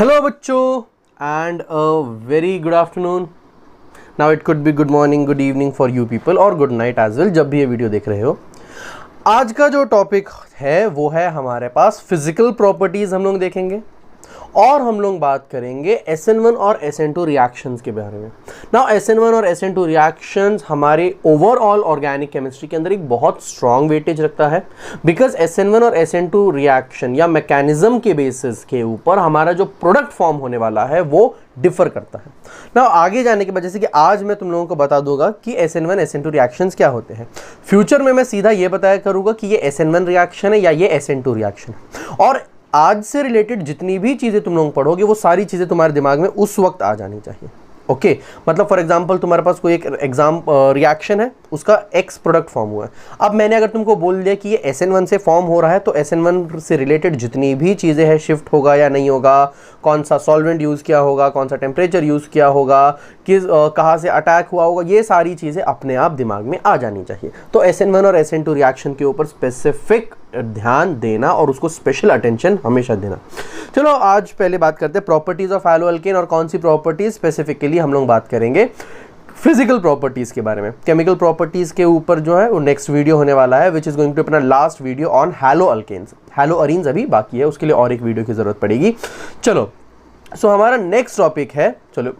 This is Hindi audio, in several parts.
हेलो बच्चों and a very good afternoon. Now it could be good morning, good evening for you people और गुड नाइट एज वेल, जब भी ये वीडियो देख रहे हो. आज का जो टॉपिक है वो है हमारे पास फिजिकल प्रॉपर्टीज हम लोग देखेंगे और हम लोग बात करेंगे SN1 और SN2 रिएक्शंस के बारे में. नाउ SN1 और SN2 रिएक्शंस हमारे ओवरऑल ऑर्गेनिक केमिस्ट्री के अंदर एक बहुत स्ट्रॉन्ग वेटेज रखता है, बिकॉज SN1 और SN2 रिएक्शन या मैकेनिज्म के बेसिस के ऊपर हमारा जो प्रोडक्ट फॉर्म होने वाला है वो डिफर करता है. नाउ आगे जाने के बाद जैसे कि आज मैं तुम लोगों को बता दूंगा कि SN1 SN2 रिएक्शंस क्या होते हैं. फ्यूचर में मैं सीधा ये बताया करूंगा कि ये SN1 रिएक्शन है या ये SN2 रिएक्शन है, और आज से रिलेटेड जितनी भी चीज़ें तुम लोग पढ़ोगे वो सारी चीज़ें तुम्हारे दिमाग में उस वक्त आ जानी चाहिए. ओके मतलब फॉर एग्जांपल तुम्हारे पास कोई एक रिएक्शन है, उसका X प्रोडक्ट फॉर्म हुआ है. अब मैंने अगर तुमको बोल दिया कि ये SN1 से फॉर्म हो रहा है तो SN1 से रिलेटेड जितनी भी चीज़ें हैं, शिफ्ट होगा या नहीं होगा, कौन सा सॉल्वेंट यूज़ किया होगा, कौन सा टेम्परेचर यूज़ किया होगा, किस कहाँ से अटैक हुआ होगा, ये सारी चीज़ें अपने आप दिमाग में आ जानी चाहिए. तो SN1 और SN2 रिएक्शन के ऊपर स्पेसिफिक ध्यान देना और उसको स्पेशल अटेंशन हमेशा देना. चलो आज पहले बात करते हैं प्रॉपर्टीज ऑफ हैलो अल्केन, और कौन सी प्रॉपर्टीज स्पेसिफिकली हम लोग बात करेंगे फिजिकल प्रॉपर्टीज के बारे में. केमिकल प्रॉपर्टीज के ऊपर जो है वो नेक्स्ट वीडियो होने वाला है, विच इज गोइंग टू अपना last video on haloalkanes. Haloarenes अभी बाकी है, उसके लिए और एक वीडियो की जरूरत पड़ेगी. चलो सो हमारा नेक्स्ट टॉपिक है, चलो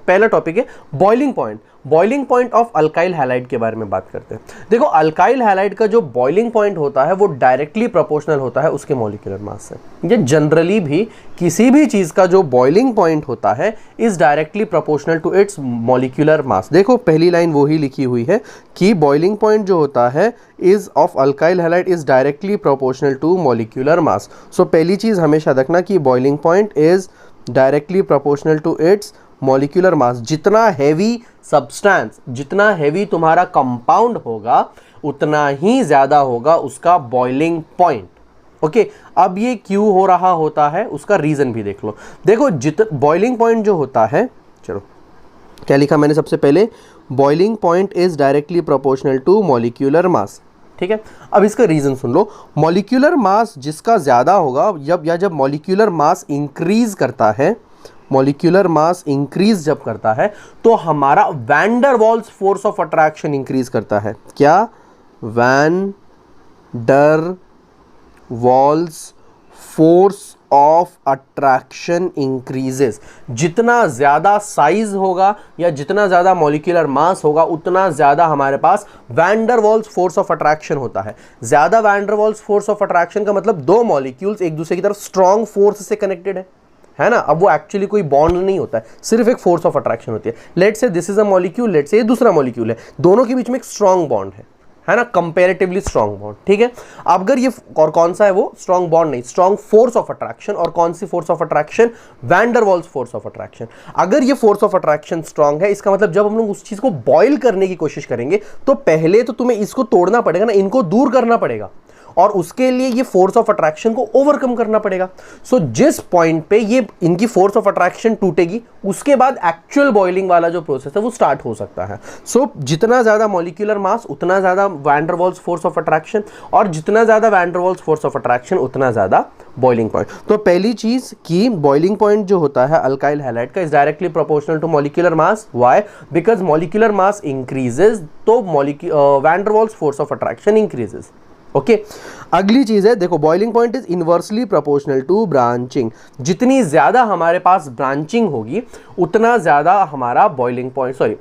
पहला टॉपिक है boiling point. Boiling point of alkyl halide के बारे में बात करते हैं. देखो अल्काइल हैलाइड का जो बॉइलिंग पॉइंट होता है वो डायरेक्टली प्रोपोर्शनल होता है उसके मॉलिक्यूलर मास से. ये जनरली भी किसी भी चीज़ का जो बॉइलिंग पॉइंट होता है is directly proportional to its molecular mass. देखो पहली लाइन वही लिखी हुई है कि बॉइलिंग पॉइंट जो होता है is of alkyl halide is directly proportional to molecular mass. So पहली चीज़ हमेशा रखना कि boiling point is directly proportional to its molecular mass. जितना हैवी सब्सटेंस, जितना हैवी तुम्हारा कंपाउंड होगा उतना ही ज्यादा होगा उसका बॉइलिंग पॉइंट. ओके अब ये क्यों हो रहा होता है उसका रीजन भी देख लो. देखो बॉइलिंग पॉइंट जो होता है, चलो क्या लिखा मैंने सबसे पहले, boiling point is directly proportional to molecular mass. ठीक है, अब इसका रीजन सुन लो. मॉलिक्यूलर मास जिसका ज्यादा होगा जब मॉलिक्यूलर मास इंक्रीज करता है, मॉलिक्यूलर मास इंक्रीज जब करता है तो हमारा van der Waals force of attraction increase करता है. क्या? Van der Waals force of attraction increases. जितना ज्यादा साइज होगा या जितना ज्यादा मॉलिक्यूलर मास होगा उतना ज्यादा हमारे पास van der Waals force of attraction होता है. ज्यादा van der Waals force of attraction का मतलब दो मॉलिक्यूल्स एक दूसरे की तरफ स्ट्रॉन्ग फोर्स से कनेक्टेड है ना. अब वो एक्चुअली कोई बॉन्ड नहीं होता है, सिर्फ एक फोर्स ऑफ अट्रैक्शन होती है. Let's say this is a molecule, let's say ये दूसरा मॉलिक्यूल है, दोनों के बीच में एक स्ट्रॉन्ग बॉन्ड है ना, कंपैरेटिवली स्ट्रॉन्ग बॉन्ड. ठीक है, अगर ये और कौन सा है वो स्ट्रॉन्ग बॉन्ड नहीं, स्ट्रॉन्ग फोर्स ऑफ अट्रैक्शन. और कौन सी force of attraction? Van der Waals force of attraction. अगर ये फोर्स ऑफ अट्रैक्शन स्ट्रॉन्ग है इसका मतलब जब हम लोग उस चीज को बॉयल करने की कोशिश करेंगे तो पहले तो तुम्हें इसको तोड़ना पड़ेगा ना, इनको दूर करना पड़ेगा, और उसके लिए ये फोर्स ऑफ अट्रैक्शन को ओवरकम करना पड़ेगा. सो जिस पॉइंट पे ये इनकी फोर्स ऑफ अट्रैक्शन टूटेगी उसके बाद एक्चुअल बॉइलिंग वाला जो प्रोसेस है वो स्टार्ट हो सकता है. सो जितना ज्यादा मॉलिक्यूलर मास उतना ज्यादा van der Waals force of attraction, और जितना ज्यादा van der Waals force of attraction उतना ज्यादा बॉइलिंग पॉइंट. तो पहली चीज कि बॉइलिंग पॉइंट जो होता है अल्काइल हैलाइड का is directly proportional to molecular mass. Why? Because molecular mass increases तो van der Waals force of attraction increases. Okay अगली चीज है, देखो boiling point is inversely proportional to branching. जितनी ज्यादा हमारे पास ब्रांचिंग होगी उतना ज्यादा हमारा बॉइलिंग पॉइंट, सॉरी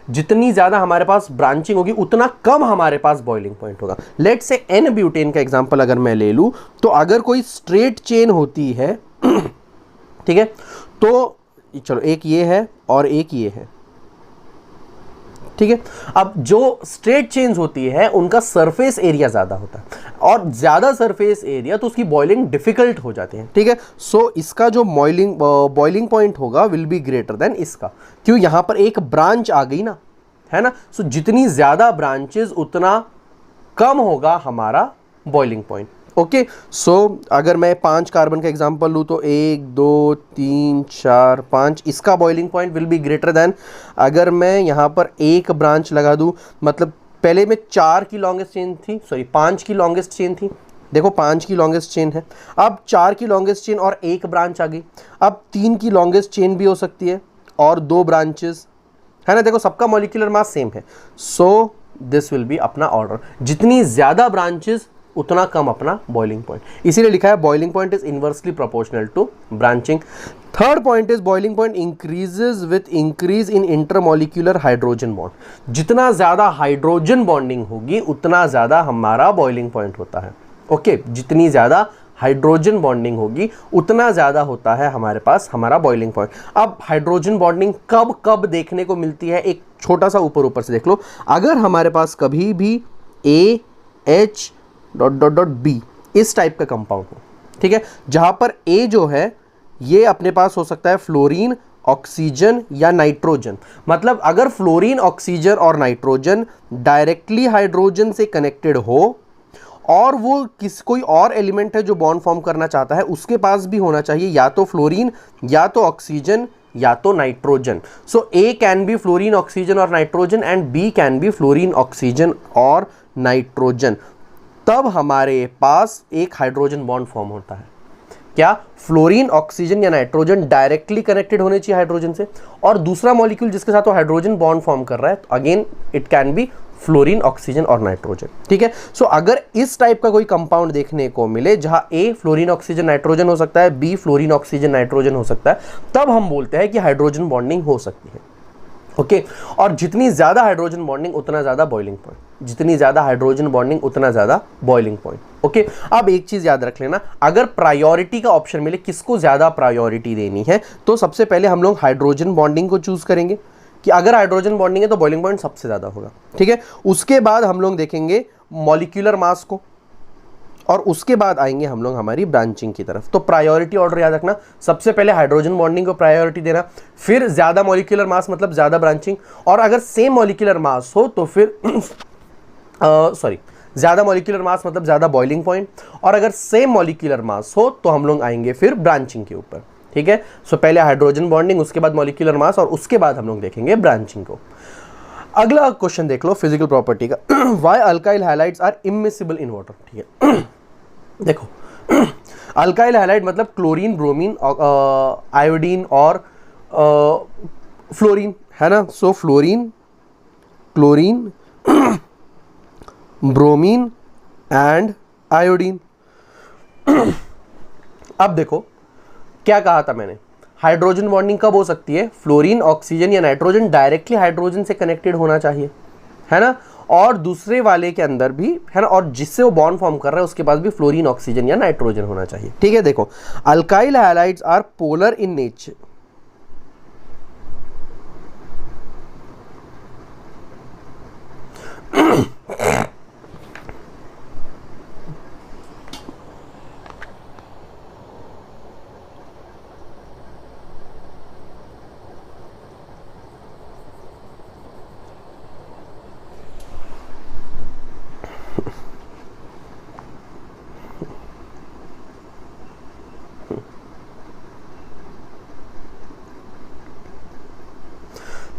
जितनी ज्यादा हमारे पास ब्रांचिंग होगी उतना कम हमारे पास बॉइलिंग पॉइंट होगा. लेट्स से एन ब्यूटेन का एग्जांपल अगर मैं ले लूं तो अगर कोई स्ट्रेट चेन होती है ठीक है, तो चलो एक ये है और एक ये है. ठीक है, अब जो स्ट्रेट चेन्स होती है उनका सरफेस एरिया ज्यादा होता है, और ज्यादा सरफेस एरिया तो उसकी बॉइलिंग डिफिकल्ट हो जाती है. ठीक है, सो इसका जो बॉइलिंग पॉइंट होगा विल बी ग्रेटर देन इसका. क्यों? यहां पर एक ब्रांच आ गई ना, है ना. सो जितनी ज्यादा ब्रांचेस उतना कम होगा हमारा बॉइलिंग पॉइंट. ओके सो अगर मैं 5 कार्बन का एग्जांपल लूँ तो 1 2 3 4 5, इसका boiling point will be greater than. अगर मैं यहाँ पर एक ब्रांच लगा दूँ, मतलब पहले में 4 की लॉन्गेस्ट चेन थी, सॉरी 5 की लॉन्गेस्ट चेन थी, देखो 5 की लॉन्गेस्ट चेन है, अब 4 की लॉन्गेस्ट चेन और एक ब्रांच आ गई, अब 3 की लॉन्गेस्ट चेन भी हो सकती है और 2 ब्रांचेस, है ना। देखो सबका मॉलिक्यूलर मास सेम है, सो दिस विल बी अपना ऑर्डर। जितनी ज्यादा ब्रांचेस उतना कम अपना बॉइलिंग पॉइंट, इसीलिए लिखा है boiling point is inversely proportional to branching. Third point is boiling point increases with increase in intermolecular hydrogen bond. जितना ज्यादा हाइड्रोजन बॉन्डिंग होगी उतना ज्यादा हमारा बॉइलिंग पॉइंट होता है। ओके, जितनी ज्यादा हाइड्रोजन बॉन्डिंग होगी उतना ज्यादा होता है हमारे पास हमारा बॉइलिंग पॉइंट। अब हाइड्रोजन बॉन्डिंग कब कब देखने को मिलती है, एक छोटा सा ऊपर से देख लो। अगर हमारे पास कभी भी AH dot dot dot B इस टाइप का कंपाउंड हो, ठीक है, जहां पर A जो है ये अपने पास हो सकता है फ्लोरीन, ऑक्सीजन या नाइट्रोजन। मतलब अगर फ्लोरीन, ऑक्सीजन और नाइट्रोजन डायरेक्टली हाइड्रोजन से कनेक्टेड हो और वो कोई और एलिमेंट है जो बॉन्ड फॉर्म करना चाहता है, उसके पास भी होना चाहिए या तो फ्लोरीन या तो ऑक्सीजन या तो nitrogen. So A can be fluorine, oxygen और nitrogen and B can be fluorine, oxygen और नाइट्रोजन। तब हमारे पास एक हाइड्रोजन बॉन्ड फॉर्म होता है। क्या फ्लोरीन, ऑक्सीजन या नाइट्रोजन डायरेक्टली कनेक्टेड होने चाहिए हाइड्रोजन से, और दूसरा मॉलिक्यूल जिसके साथ वो हाइड्रोजन बॉन्ड फॉर्म कर रहा है, तो again it can be fluorine, oxygen और नाइट्रोजन। ठीक है, सो अगर इस टाइप का कोई कंपाउंड देखने को मिले जहां A फ्लोरीन, ऑक्सीजन, नाइट्रोजन हो सकता है, B फ्लोरीन, ऑक्सीजन, नाइट्रोजन हो सकता है, तब हम बोलते हैं कि हाइड्रोजन बॉन्डिंग हो सकती है। ओके, और जितनी ज्यादा हाइड्रोजन बॉन्डिंग उतना ज्यादा बॉइलिंग पॉइंट, जितनी ज्यादा हाइड्रोजन बॉन्डिंग उतना ज्यादा बॉइलिंग पॉइंट। ओके, अब एक चीज याद रख लेना, अगर प्रायोरिटी का ऑप्शन मिले किसको ज्यादा प्रायोरिटी देनी है, तो सबसे पहले हम लोग हाइड्रोजन बॉन्डिंग को चूज करेंगे कि अगर हाइड्रोजन बॉन्डिंग है तो बॉइलिंग पॉइंट सबसे ज्यादा होगा। ठीक है, उसके बाद हम लोग देखेंगे मॉलिक्यूलर मास को, और उसके बाद आएंगे हम लोग हमारी ब्रांचिंग की तरफ। तो प्रायोरिटी ऑर्डर याद रखना, सबसे पहले हाइड्रोजन बॉन्डिंग को प्रायोरिटी देना, फिर ज्यादा मॉलिक्यूलर मास मतलब ज्यादा ब्रांचिंग, और अगर सेम मॉलिक्यूलर मास हो तो फिर ज्यादा मॉलिक्यूलर मास मतलब ज्यादा बॉइलिंग पॉइंट, और अगर सेम मॉलिक्यूलर मास हो तो हम लोग आएंगे फिर ब्रांचिंग के ऊपर। ठीक है, सो पहले हाइड्रोजन बॉन्डिंग, उसके बाद मॉलिक्यूलर मास, और उसके बाद हम लोग देखेंगे ब्रांचिंग को। अगला क्वेश्चन देख लो फिजिकल प्रॉपर्टी का, why alkyl halides are immiscible in water. ठीक है, देखो अल्काइल हैलाइड मतलब क्लोरीन, ब्रोमीन, आयोडीन और फ्लोरीन, है ना। So fluorine, chlorine, bromine and iodine. अब देखो क्या कहा था मैंने, हाइड्रोजन बॉन्डिंग कब हो सकती है, फ्लोरीन, ऑक्सीजन या नाइट्रोजन डायरेक्टली हाइड्रोजन से कनेक्टेड होना चाहिए, है ना, और दूसरे वाले के अंदर भी, है ना, और जिससे वो बॉन्ड फॉर्म कर रहा है उसके पास भी फ्लोरीन, ऑक्सीजन या नाइट्रोजन होना चाहिए। ठीक है, देखो alkyl halides are polar in nature.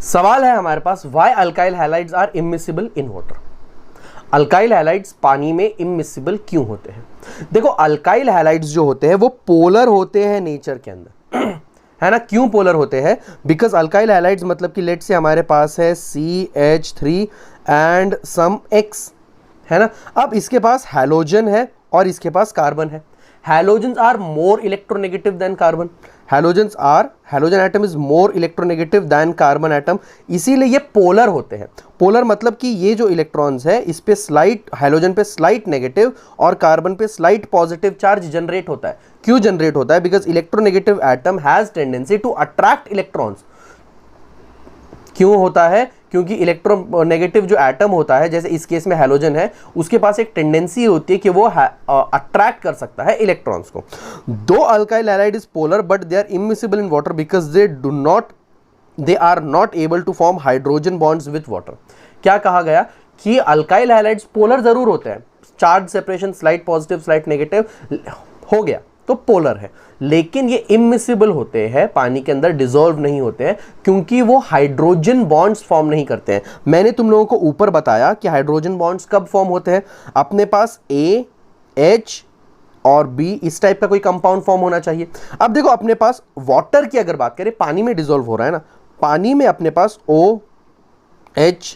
सवाल है हमारे पास, why alkyl halides are immiscible in water. Alkyl halides पानी में इमिसिबल क्यों होते हैं। देखो अल्काइल हैलाइड्स जो होते हैं वो पोलर होते हैं नेचर के अंदर, है ना। क्यों पोलर होते हैं, बिकॉज अल्काइल हैलाइड्स मतलब कि लेट से हमारे पास है CH3 एंड सम X, है ना। अब इसके पास हैलोजन है और इसके पास कार्बन है। Halogens are more electronegative than carbon, halogen atom is more electronegative than carbon atom, इसीलिए ये पोलर होते हैं। पोलर मतलब कि ये जो इलेक्ट्रॉन्स है इस पे स्लाइट, हैलोजन पे स्लाइट नेगेटिव और कार्बन पे स्लाइट पॉजिटिव चार्ज जनरेट होता है। क्यों जनरेट होता है, because electronegative atom has tendency to attract electrons. क्यों होता है, क्योंकि इलेक्ट्रोनेगेटिव जो एटम होता है, जैसे इस केस में हैलोजन है, उसके पास एक टेंडेंसी होती है कि वो अट्रैक्ट कर सकता है इलेक्ट्रॉन्स को। Though alkyl halide is polar but they are immiscible in water because they are not able to form hydrogen bonds with water. क्या कहा गया कि अल्काइल हैलाइड्स पोलर जरूर होते हैं, charge separation slight positive slight negative हो गया तो पोलर है, लेकिन ये इमिसिबल होते हैं, पानी के अंदर डिसॉल्व नहीं होते हैं क्योंकि वो हाइड्रोजन बॉन्ड्स फॉर्म नहीं करते हैं। मैंने तुम लोगों को ऊपर बताया कि हाइड्रोजन बॉन्ड्स कब फॉर्म होते हैं, अपने पास A H और B, इस टाइप का कोई कंपाउंड फॉर्म होना चाहिए। अब देखो अपने पास वाटर की अगर बात करें, पानी में डिसॉल्व हो रहा है ना, पानी में अपने पास OH,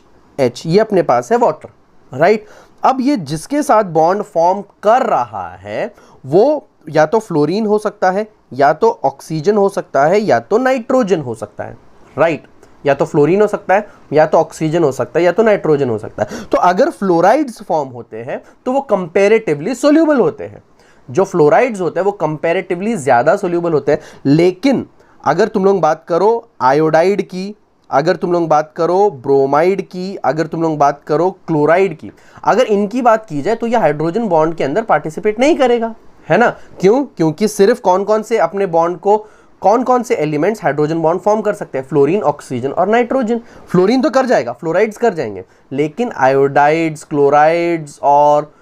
ये अपने पास है वाटर, राइट। अब ये जिसके साथ बॉन्ड फॉर्म कर रहा है वो या तो फ्लोरीन हो सकता है, या तो ऑक्सीजन हो सकता है, या तो नाइट्रोजन हो सकता है, राइट। या तो फ्लोरीन हो सकता है, या तो ऑक्सीजन हो सकता है, या तो नाइट्रोजन हो सकता है। तो अगर फ्लोराइड्स फॉर्म होते हैं तो वो कंपैरेटिवली सोल्यूबल होते हैं। जो फ्लोराइड्स होते हैं वो कंपैरेटिवली ज्यादा सोल्यूबल होते हैं। लेकिन अगर तुम लोग बात करो आयोडाइड की, अगर तुम लोग बात करो ब्रोमाइड की, अगर तुम लोग बात करो क्लोराइड की, अगर इनकी बात की जाए तो ये हाइड्रोजन बॉन्ड के अंदर पार्टिसिपेट नहीं करेगा, है ना। क्यों? क्योंकि सिर्फ कौन कौन से अपने बॉन्ड को, कौन कौन से एलिमेंट्स हाइड्रोजन बॉन्ड फॉर्म कर सकते हैं? फ्लोरीन, ऑक्सीजन और नाइट्रोजन। फ्लोरीन तो कर जाएगा, फ्लोराइड्स कर जाएंगे, लेकिन आयोडाइड्स, क्लोराइड्स और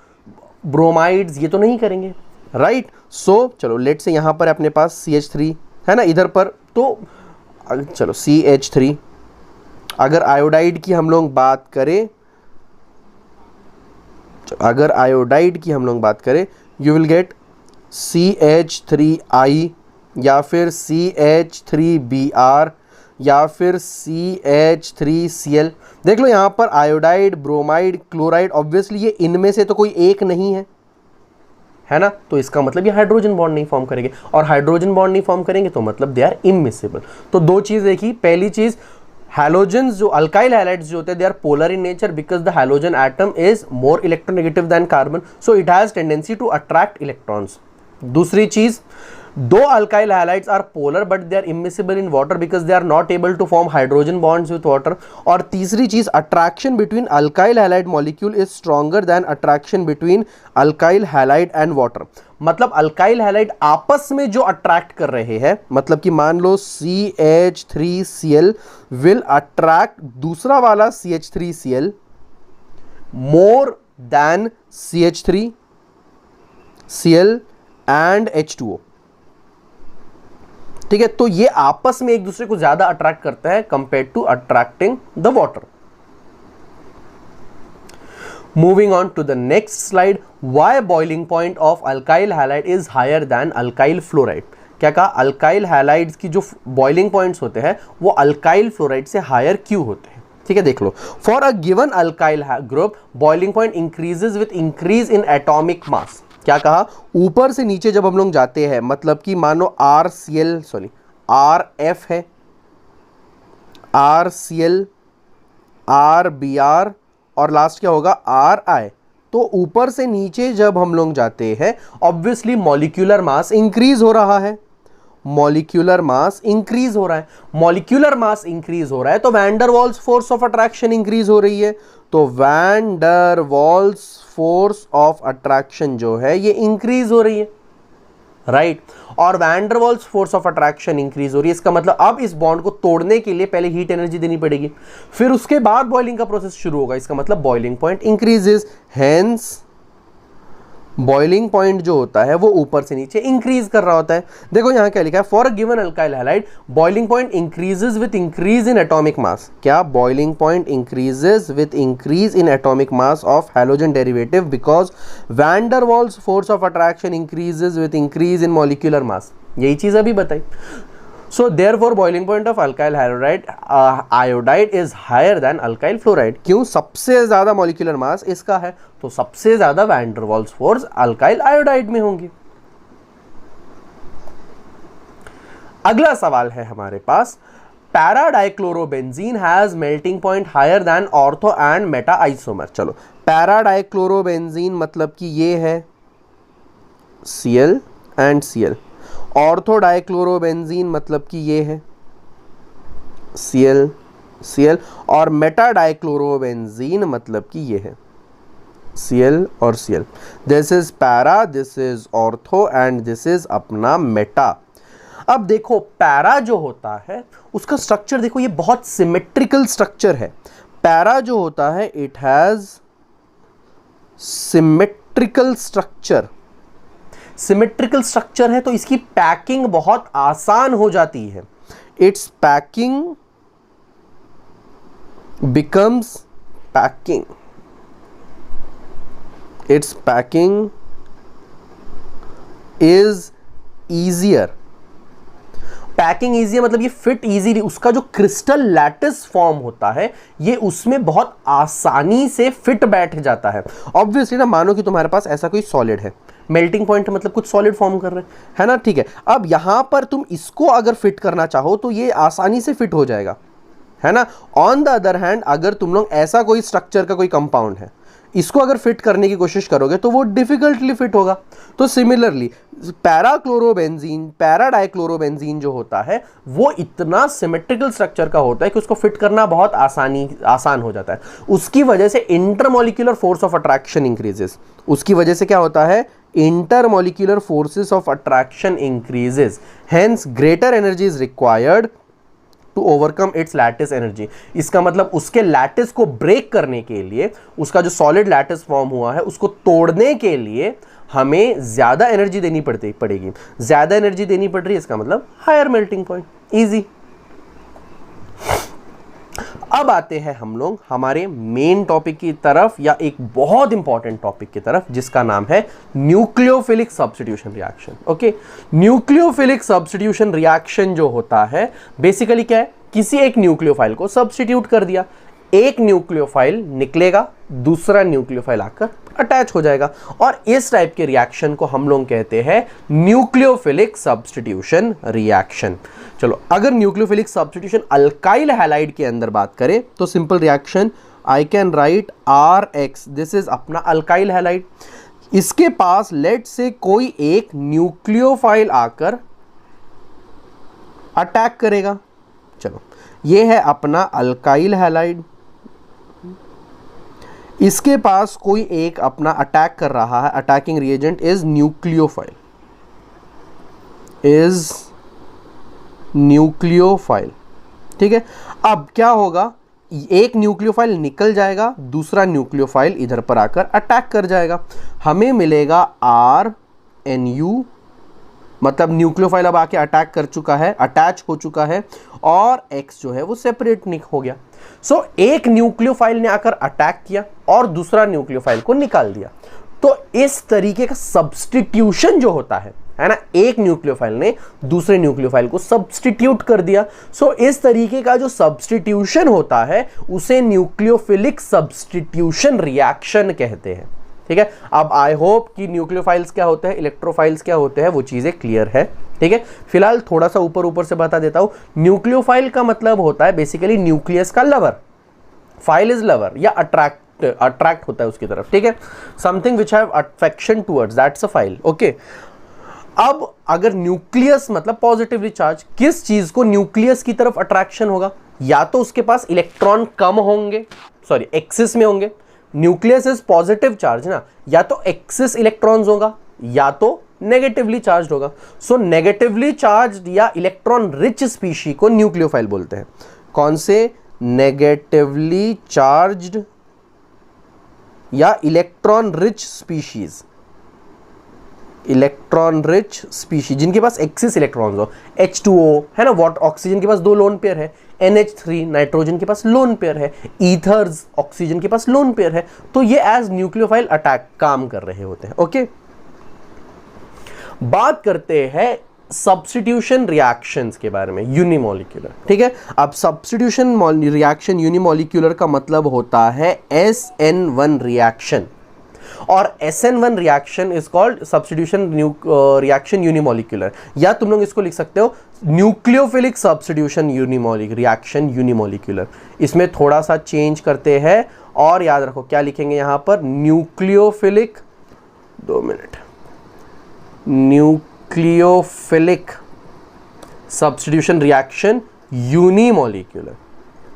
ब्रोमाइड्स ये तो नहीं करेंगे, राइट। सो चलो लेट से यहां पर अपने पास CH3 है ना, इधर पर तो चलो CH3। अगर आयोडाइड की हम लोग बात करें, अगर आयोडाइड की हम लोग बात करें, यू विल गेट CH3I या फिर CH3Br या फिर CH3Cl। देख लो यहां पर आयोडाइड, ब्रोमाइड, क्लोराइड, ऑब्वियसली ये इनमें से तो कोई एक नहीं है ना। तो इसका मतलब ये हाइड्रोजन बॉन्ड नहीं फॉर्म करेंगे, और हाइड्रोजन बॉन्ड नहीं फॉर्म करेंगे तो मतलब दे आर इमिसिबल। तो दो चीज देखी, पहली चीज हैलोजेंस जो अल्काइल हैलाइड्स जो होते हैं they are polar in nature because the halogen atom is more electronegative than carbon, so it has tendency to attract electrons. दूसरी चीज, though alkyl halides are polar but they are immiscible in water because they are not able to form hydrogen bonds with water. और तीसरी चीज, attraction between alkyl halide molecule is stronger than attraction between alkyl halide and water. मतलब अल्काइल हैलाइड आपस में जो अट्रैक्ट कर रहे हैं, मतलब कि मान लो CH3Cl विल अट्रैक्ट दूसरा वाला CH3Cl more than CH3Cl and H2O, ठीक है। तो ये आपस में एक दूसरे को ज्यादा अट्रैक्ट करता है compare to attracting the water. Moving on to the next slide, why boiling point of alkyl halide is higher than alkyl fluoride. क्या कहा? अल्काइल हैलाइड्स की जो बॉइलिंग पॉइंट्स होते हैं वो अल्काइल फ्लोराइड से हायर क्यों होते हैं? ठीक है, देख लो। For a given alkyl group boiling point increases with increase in atomic mass. क्या कहा? ऊपर से नीचे जब हम लोग जाते हैं, मतलब कि मानो RF है, RCl, RBr और लास्ट क्या होगा? RI। तो ऊपर से नीचे जब हम लोग जाते हैं ऑब्वियसली मॉलिक्यूलर मास इंक्रीज हो रहा है, मॉलिक्यूलर मास इंक्रीज हो रहा है। मॉलिक्यूलर मास इंक्रीज हो रहा है तो van der Waals force of attraction increase हो रही है, तो van der Waals force of attraction जो है ये इंक्रीज हो रही है, राइट। और van der Waals force of attraction increase हो रही है, इसका मतलब अब इस बॉन्ड को तोड़ने के लिए पहले हीट एनर्जी देनी पड़ेगी, फिर उसके बाद बॉइलिंग का प्रोसेस शुरू होगा, इसका मतलब boiling point increases, hence boiling point जो होता है वो ऊपर से नीचे इंक्रीज कर रहा होता है। देखो यहां क्या लिखा है, for a given alkyl halide boiling point increases with increase in atomic mass. क्या? Boiling point increases with increase in atomic mass of halogen derivative because van der Waals force of attraction increases with increase in molecular mass. यही चीज अभी बताई। So therefore boiling point of alkyl iodide is higher than alkyl fluoride। क्यों? सबसे ज्यादा मॉलिक्यूलर मास इसका है, तो सबसे ज्यादा van der Waals force alkyl iodide में होंगी। अगला सवाल है हमारे पास, para dichlorobenzene has melting point higher than ortho and meta isomer. चलो, पैरा डाइक्लोरोबेंजीन मतलब कि ये है Cl and Cl, ortho dichlorobenzene मतलब कि ये है Cl, और मेटा डाइक्लोरोबेंजीन मतलब कि ये है Cl और Cl। This is para, this is ortho and this is अपना मेटा। अब देखो पैरा जो होता है उसका स्ट्रक्चर देखो, ये बहुत सिमेट्रिकल स्ट्रक्चर है। पैरा जो होता है it has symmetrical structure, symmetrical structure है तो इसकी पैकिंग बहुत आसान हो जाती है। It's packing becomes packing, it's packing is easier. Packing easy है मतलब ये फिट ईजीली, उसका जो क्रिस्टल लैटिस फॉर्म होता है ये उसमें बहुत आसानी से फिट बैठ जाता है। ऑब्वियसली ना, मानो कि तुम्हारे पास ऐसा कोई सॉलिड है, मेल्टिंग पॉइंट मतलब कुछ सॉलिड फॉर्म कर रहे है ना, ठीक है। अब यहां पर तुम इसको अगर फिट करना चाहो तो ये आसानी से फिट हो जाएगा, है ना। ऑन द अदर हैंड अगर तुम लोग ऐसा कोई स्ट्रक्चर का कोई कंपाउंड है, इसको अगर फिट करने की कोशिश करोगे तो वो डिफिकल्टली फिट होगा। तो सिमिलरली पैराक्लोरोबेंजीन, पैराडाइक्लोरोबेंजीन जो होता है वो इतना सिमेट्रिकल स्ट्रक्चर का होता है कि उसको फिट करना बहुत आसान हो जाता है। उसकी वजह से intermolecular force of attraction increases. उसकी वजह से क्या होता है, intermolecular forces of attraction increases, hence greater energy is required to overcome its lattice energy. इसका मतलब उसके लैटिस को ब्रेक करने के लिए, उसका जो सॉलिड लैटिस फॉर्म हुआ है उसको तोड़ने के लिए हमें ज्यादा एनर्जी देनी पड़ेगी। ज्यादा एनर्जी देनी पड़ रही है, इसका मतलब हायर मेल्टिंग पॉइंट, इजी। अब आते हैं हम लोग हमारे मेन टॉपिक की तरफ, या एक बहुत इंपॉर्टेंट टॉपिक की तरफ, जिसका नाम है nucleophilic substitution reaction. Okay, nucleophilic substitution reaction जो होता है बेसिकली क्या है, किसी एक न्यूक्लियोफाइल को सब्स्टिट्यूट कर दिया, एक न्यूक्लियोफाइल निकलेगा, दूसरा न्यूक्लियोफाइल आकर अटैच हो जाएगा, और इस टाइप के रिएक्शन को हम लोग कहते हैं न्यूक्लियोफिलिक सब्स्टिट्यूशन रिएक्शन। चलो, अगर न्यूक्लियोफिलिक सब्स्टिट्यूशन अल्काइल हैलाइड के अंदर बात करें तो simple reaction, I can write RX, this is अपना अल्काइल हैलाइड। इसके पास लेट से कोई एक न्यूक्लियोफाइल आकर अटैक करेगा। चलो, ये है अपना अल्काइल हैलाइड, इसके पास कोई एक अपना अटैक कर रहा है, अटैकिंग रिएजेंट इज न्यूक्लियोफाइल, ठीक है। अब क्या होगा, एक न्यूक्लियोफाइल निकल जाएगा, दूसरा न्यूक्लियोफाइल इधर पर आकर अटैक कर जाएगा, हमें मिलेगा RNU, मतलब न्यूक्लियोफाइल अब आके अटैक कर चुका है, अटैच हो चुका है, और X जो है वो सेपरेट हो गया। सो एक न्यूक्लियोफाइल ने आकर अटैक किया और दूसरा न्यूक्लियोफाइल को निकाल दिया। तो इस तरीके का सब्स्टिट्यूशन जो होता है ना, एक न्यूक्लियोफाइल ने दूसरे न्यूक्लियोफाइल को सब्स्टिट्यूट कर दिया। सो इस तरीके का जो सब्स्टिट्यूशन होता है उसे न्यूक्लियोफिलिक सब्स्टिट्यूशन रिएक्शन कहते हैं, ठीक है। अब आई होप कि न्यूक्लियोफाइल्स क्या होते हैं, इलेक्ट्रोफाइल्स क्या होते हैं, वो चीजें क्लियर है, ठीक है। फिलहाल थोड़ा सा ऊपर से बता देता हूं। न्यूक्लियोफाइल का मतलब होता है बेसिकली न्यूक्लियस का लवर, फाइल इज लवर या अट्रैक्ट होता है उसकी तरफ, ठीक है। Something which have affection towards, that's a file, okay. अब अगर न्यूक्लियस मतलब पॉजिटिवली चार्ज, किस चीज को न्यूक्लियस की तरफ अट्रैक्शन होगा, या तो उसके पास इलेक्ट्रॉन कम होंगे, सॉरी एक्सिस में होंगे, न्यूक्लियस इज पॉजिटिव चार्ज ना, या तो एक्सिस इलेक्ट्रॉन्स होगा या तो नेगेटिवली चार्ज होगा। सो नेगेटिवली चार्ज या इलेक्ट्रॉन रिच स्पीशी को न्यूक्लियोफाइल बोलते हैं। कौन से, नेगेटिवली चार्ज्ड या electron rich species, electron rich species जिनके पास एक्सिस इलेक्ट्रॉन्स हो। H2O है ना, वॉट ऑक्सीजन के पास 2 लोन पेयर है, NH3 नाइट्रोजन के पास लोन पेयर है, ईथर्स ऑक्सीजन के पास लोन पेयर है, तो ये एज न्यूक्लियोफाइल अटैक काम कर रहे होते हैं, ओके। बात करते हैं सब्स्टिट्यूशन रिएक्शंस के बारे में, यूनिमॉलिक्यूलर, ठीक है। अब सब्स्टिट्यूशन रिएक्शन यूनिमॉलिक्यूलर का मतलब होता है SN1 रिएक्शन, और SN1 reaction is called substitution reaction unimolecular, या तुम लोग इसको लिख सकते हो न्यूक्लियोफिलिक सब्स्टिट्यूशन रिएक्शन यूनिमॉलिक्यूलर। इसमें थोड़ा सा चेंज करते हैं और याद रखो क्या लिखेंगे यहां पर, nucleophilic, 2 minute, nucleophilic substitution reaction unimolecular,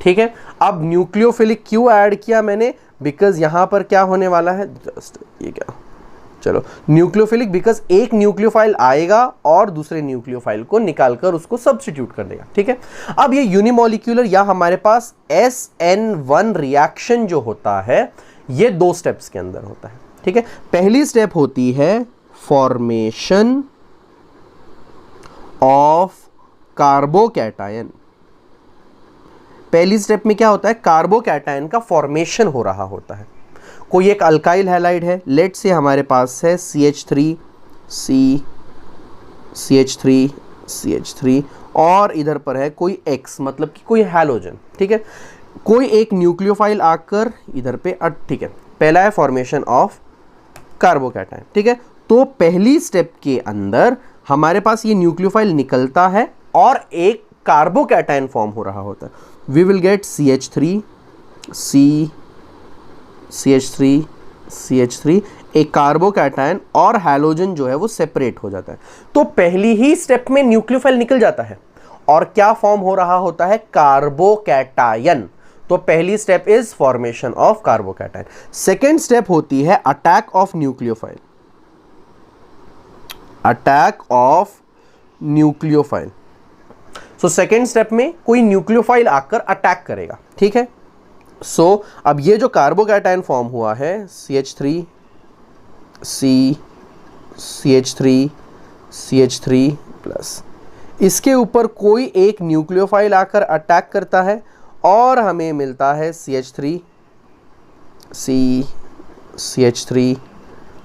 ठीक है। अब न्यूक्लियोफिलिक क्यों ऐड किया मैंने, बिकॉज यहां पर क्या होने वाला है, जस्ट ये क्या, चलो न्यूक्लियोफिलिक, बिकॉज एक न्यूक्लियोफाइल आएगा और दूसरे न्यूक्लियोफाइल को निकालकर उसको सब्स्टिट्यूट कर देगा, ठीक है। अब ये यूनिमॉलिक्यूलर या हमारे पास SN1 रिएक्शन जो होता है ये 2 स्टेप्स के अंदर होता है, ठीक है। पहली स्टेप होती है फॉर्मेशन ऑफ कार्बोकैटायन। पहली स्टेप में क्या होता है, कार्बोकैटायन का फॉर्मेशन हो रहा होता है। कोई एक अल्काइल हैलाइड है, लेट से हमारे पास है CH3C CH3 CH3 और इधर पर है कोई X, मतलब कि कोई हैलोजन, ठीक है। कोई एक न्यूक्लियोफाइल आकर इधर पे ठीक है, पहला है फॉर्मेशन ऑफ कार्बोकैटायन, ठीक है। तो पहली स्टेप के अंदर हमारे पास ये न्यूक्लियोफाइल निकलता है और एक कार्बोकैटायन फॉर्म हो रहा होता है। We will gate CH3 CH3 CH3, एक कार्बोकैटायन और हैलोजन जो है वो सेपरेट हो जाता है। तो पहली ही स्टेप में न्यूक्लियोफाइल निकल जाता है और क्या फॉर्म हो रहा होता है, कार्बोकैटायन। तो पहली step is formation of carbocation. Second step होती है attack of nucleophile, attack of nucleophile. So second step में कोई न्यूक्लियोफाइल आकर अटैक करेगा, ठीक है। सो अब ये जो कार्बोकैटायन फॉर्म हुआ है CH3 CH3 CH3 प्लस, इसके ऊपर कोई एक न्यूक्लियोफाइल आकर अटैक करता है और हमें मिलता है CH3 CH3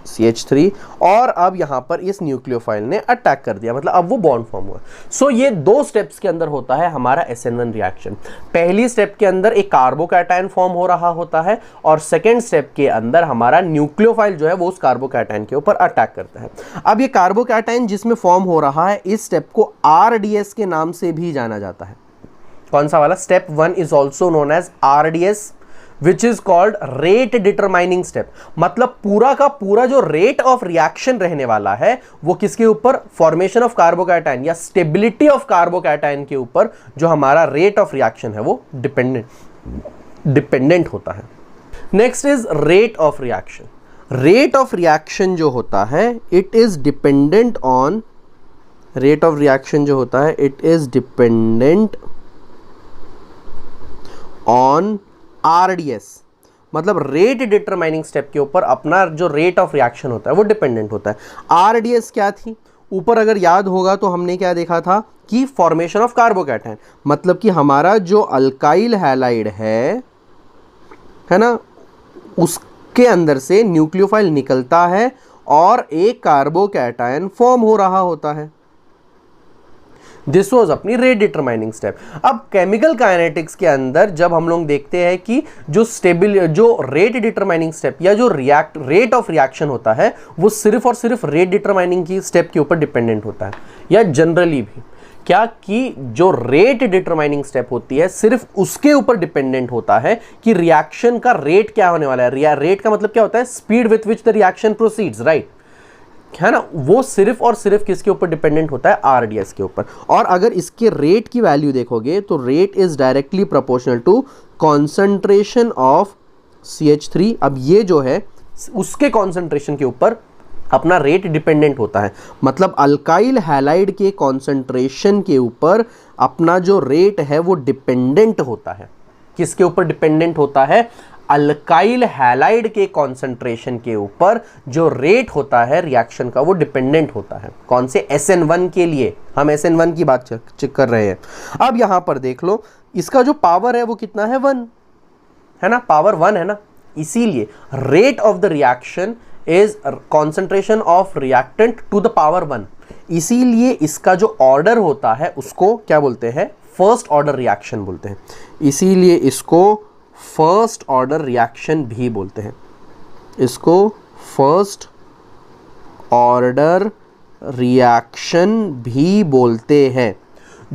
CH3, और अब यहां पर इस न्यूक्लियोफाइल ने अटैक कर दिया, मतलब अब वो बॉन्ड फॉर्म हुआ। सो ये दो स्टेप्स के अंदर होता है हमारा SN1 रिएक्शन। पहली स्टेप के अंदर एक कार्बोकैटायन फॉर्म हो रहा होता है और सेकेंड स्टेप के अंदर हमारा न्यूक्लियोफाइल जो है वो उस कार्बोकैटायन के ऊपर अटैक करता है। अब ये कार्बोकैटायन जिसमें फॉर्म हो रहा है, इस स्टेप को RDS के नाम से भी जाना जाता है। कौन सा वाला? Step 1 is also known as RDS, which is called rate determining step. मतलब पूरा का पूरा जो रेट ऑफ रिएक्शन रहने वाला है वो किसके ऊपर? फॉर्मेशन ऑफ कार्बोकैटायन या स्टेबिलिटी ऑफ कार्बोकैटायन के ऊपर जो हमारा रेट ऑफ रिएक्शन है वो डिपेंडेंट होता है। Next is rate of reaction. Rate of reaction जो होता है it is dependent on, rate of reaction जो होता है it is dependent on RDS। मतलब रेट डिटरमाइनिंग स्टेप के ऊपर अपना जो रेट ऑफ रिएक्शन होता है वो डिपेंडेंट होता है। RDS क्या थी? ऊपर अगर याद होगा तो हमने क्या देखा था कि फॉर्मेशन ऑफ कार्बोकैटायन, मतलब कि हमारा जो अल्काइल हैलाइड है ना, उसके अंदर से न्यूक्लियोफाइल निकलता है और एक कार्बोकैटायन फॉर्म हो रहा होता है। दिस वॉज अपनी रेट डिटरमाइनिंग स्टेप। अब केमिकल काइनेटिक्स के अंदर जब हम लोग देखते हैं कि जो रेट डिटरमाइनिंग स्टेप या जो रेट ऑफ रिएक्शन होता है वो सिर्फ और सिर्फ रेट डिटरमाइनिंग की स्टेप के ऊपर डिपेंडेंट होता है, या जनरली भी क्या कि जो रेट डिटरमाइनिंग स्टेप होती है सिर्फ उसके ऊपर डिपेंडेंट होता है कि रिएक्शन का रेट क्या होने वाला है। रेट का मतलब क्या होता है? Speed with which the reaction proceeds, right, है ना। वो सिर्फ और सिर्फ किसके ऊपर डिपेंडेंट होता है? RDS के ऊपर। और अगर इसके रेट की वैल्यू देखोगे तो rate is directly proportional to concentration of CH3। अब ये जो है उसके कॉन्सेंट्रेशन के ऊपर अपना रेट डिपेंडेंट होता है। मतलब अल्काइल हैलाइड के कॉन्सेंट्रेशन के ऊपर अपना जो रेट है वो डिपेंडेंट होता है। किसके ऊपर डिपेंडेंट होता है? अल्काइल हैलाइड के कॉन्सेंट्रेशन के ऊपर जो रेट होता है रिएक्शन का वो डिपेंडेंट होता है। कौन से? SN1 के लिए हम SN1 की बात चेक कर रहे हैं। अब यहां पर देख लो इसका जो पावर है वो कितना है? 1 है ना, पावर 1 है ना। इसीलिए rate of the reaction is concentration of reactant to the power 1। इसीलिए इसका जो ऑर्डर होता है उसको क्या बोलते हैं? फर्स्ट ऑर्डर रिएक्शन बोलते हैं। इसीलिए इसको फर्स्ट ऑर्डर रिएक्शन भी बोलते हैं। इसको फर्स्ट ऑर्डर रिएक्शन भी बोलते हैं।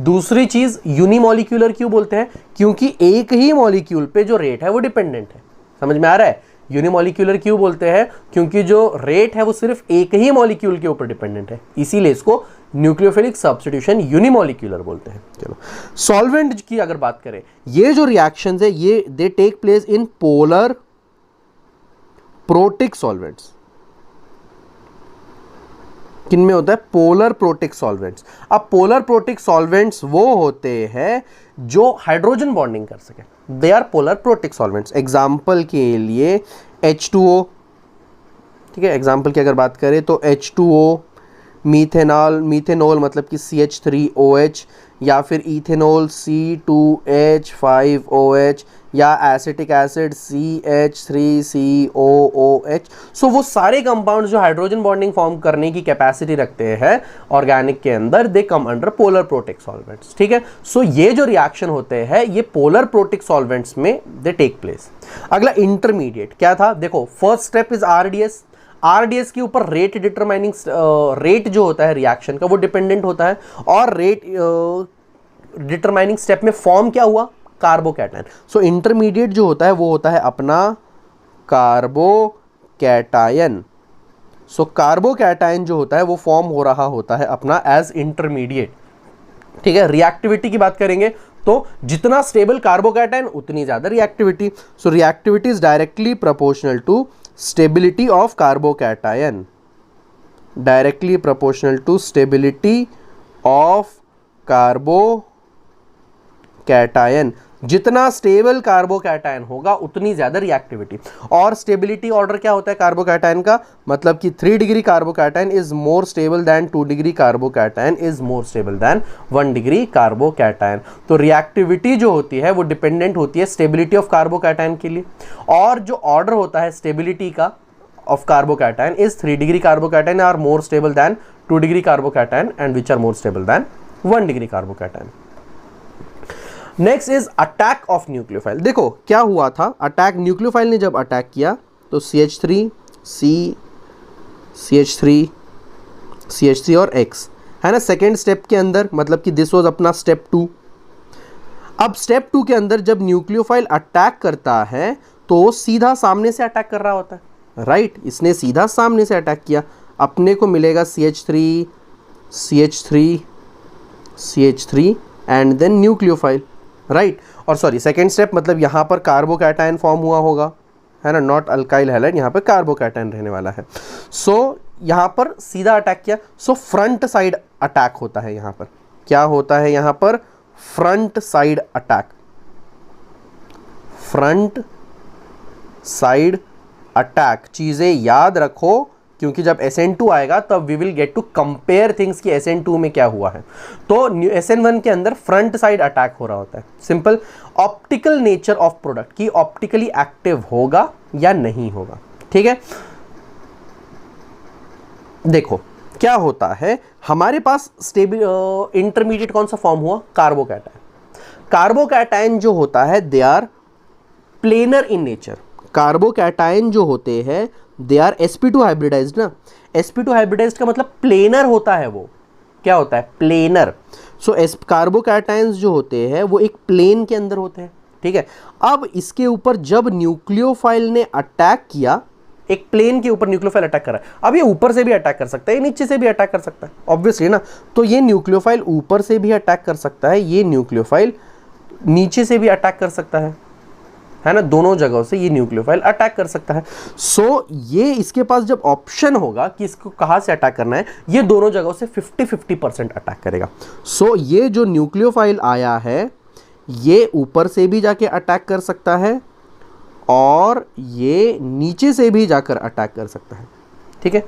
दूसरी चीज यूनिमॉलिक्यूलर क्यों बोलते हैं? क्योंकि एक ही मॉलिक्यूल पे जो रेट है वो डिपेंडेंट है। समझ में आ रहा है? यूनिमॉलिक्यूलर क्यों बोलते हैं? क्योंकि जो रेट है वो सिर्फ एक ही मॉलिक्यूल के ऊपर डिपेंडेंट है, इसीलिए इसको न्यूक्लियोफिलिक सब्स्टिट्यूशन यूनिमॉलिक्यूलर बोलते हैं। चलो सॉल्वेंट की अगर बात करें, ये जो रिएक्शंस है ये they take place in polar protic solvents. किन में होता है? Polar protic solvents. अब पोलर प्रोटिक सॉल्वेंट्स वो होते हैं जो हाइड्रोजन बॉन्डिंग कर सके, they are polar protic solvents. Example के लिए H2O, ठीक है, एग्जाम्पल की अगर बात करें तो H2O, मीथेनॉल मतलब कि CH3OH, या फिर इथेनॉल C2H5OH, या एसिटिक एसिड CH3COOH। सो वो सारे कंपाउंड्स जो हाइड्रोजन बॉन्डिंग फॉर्म करने की कैपेसिटी रखते हैं ऑर्गेनिक के अंदर, they come under polar protic solvents. ठीक है, सो ये जो रिएक्शन होते हैं ये पोलर प्रोटिक सॉल्वेंट्स में दे टेक प्लेस। अगला इंटरमीडिएट क्या था, देखो first step is RDS. RDS के ऊपर रेट डिटरमाइनिंग, रेट जो होता है रिएक्शन का वो डिपेंडेंट होता है, और रेट डिटरमाइनिंग स्टेप में फॉर्म क्या हुआ, कार्बोकैटायन। सो इंटरमीडिएट जो होता है वो होता है अपना कार्बोकैटायन। सो कार्बोकैटायन जो होता है वो फॉर्म हो रहा होता है अपना एज इंटरमीडिएट। ठीक है, रिएक्टिविटी की बात करेंगे तो जितना स्टेबल कार्बोकैटायन उतनी ज्यादा रिएक्टिविटी। So reactivity is directly proportional to stability of carbocation, directly proportional to stability of carbocation. जितना स्टेबल कार्बोकैटायन होगा उतनी ज्यादा रिएक्टिविटी। और स्टेबिलिटी ऑर्डर क्या होता है कार्बोकैटायन का, मतलब कि 3 degree carbocation is more stable than 2 degree carbocation is more stable than 1 degree carbocation. तो रिएक्टिविटी जो होती है वो डिपेंडेंट होती है स्टेबिलिटी ऑफ कार्बोकैटायन के लिए, और जो ऑर्डर होता है स्टेबिलिटी का of carbocation is 3 degree carbocation are more stable than 2 degree carbocation and which are more stable than 1 degree carbocation. Next is attack of nucleophile. देखो क्या हुआ था, अटैक न्यूक्लियोफाइल ने जब अटैक किया तो CH3 और X है ना सेकेंड स्टेप के अंदर, मतलब कि दिस वाज अपना स्टेप 2। अब स्टेप 2 के अंदर जब न्यूक्लियोफाइल अटैक करता है तो सीधा सामने से अटैक कर रहा होता है, राइट। इसने सीधा सामने से अटैक किया, अपने को मिलेगा CH3 and then nucleophile, right. और सॉरी सेकेंड स्टेप मतलब यहाँ पर कार्बोकैटायन फॉर्म हुआ होगा, है ना, नॉट अल्काइल हैलाइड, यहाँ पर कार्बोकैटायन रहने वाला है। सो यहाँ पर सीधा अटैक किया, सो फ्रंट साइड अटैक होता है। यहाँ पर क्या होता है, यहाँ पर front side attack, front side attack. चीजें याद रखो क्योंकि जब SN2 आएगा तब we will get to compare things कि SN2 में क्या हुआ है। तो SN1 के अंदर फ्रंट साइड अटैक हो रहा होता है। Simple optical nature of product की ऑप्टिकली एक्टिव होगा या नहीं होगा, ठीक है। देखो क्या होता है, हमारे पास स्टेबल इंटरमीडिएट कौन सा फॉर्म हुआ, कार्बोकैटायन। कार्बोकैटायन जो होता है they are planar in nature. Carbocation जो होते हैं दे आर sp2 हाइब्रिडाइज्ड ना। sp2 हाइब्रिडाइज्ड का मतलब प्लेनर होता है, वो क्या होता है, प्लेनर। सो कार्बोकैटायंस जो होते हैं वो एक प्लेन के अंदर होते हैं, ठीक है। अब इसके ऊपर जब न्यूक्लियोफाइल ने अटैक किया, एक प्लेन के ऊपर न्यूक्लियोफाइल अटैक कर रहा है, अब ये ऊपर से भी अटैक कर सकता है, नीचे से भी अटैक कर सकता है, ऑब्वियसली ना। तो ये न्यूक्लियोफाइल ऊपर से भी अटैक कर सकता है, ये न्यूक्लियोफाइल नीचे से भी अटैक कर सकता है ना, दोनों जगहों से ये न्यूक्लियोफाइल अटैक कर सकता है। सो ये इसके पास जब ऑप्शन होगा कि इसको कहां से अटैक करना है, ये दोनों जगहों से 50-50% अटैक करेगा। सो ये जो न्यूक्लियोफाइल आया है ये ऊपर से भी जाके अटैक कर सकता है और ये नीचे से भी जाकर अटैक कर सकता है, ठीक है।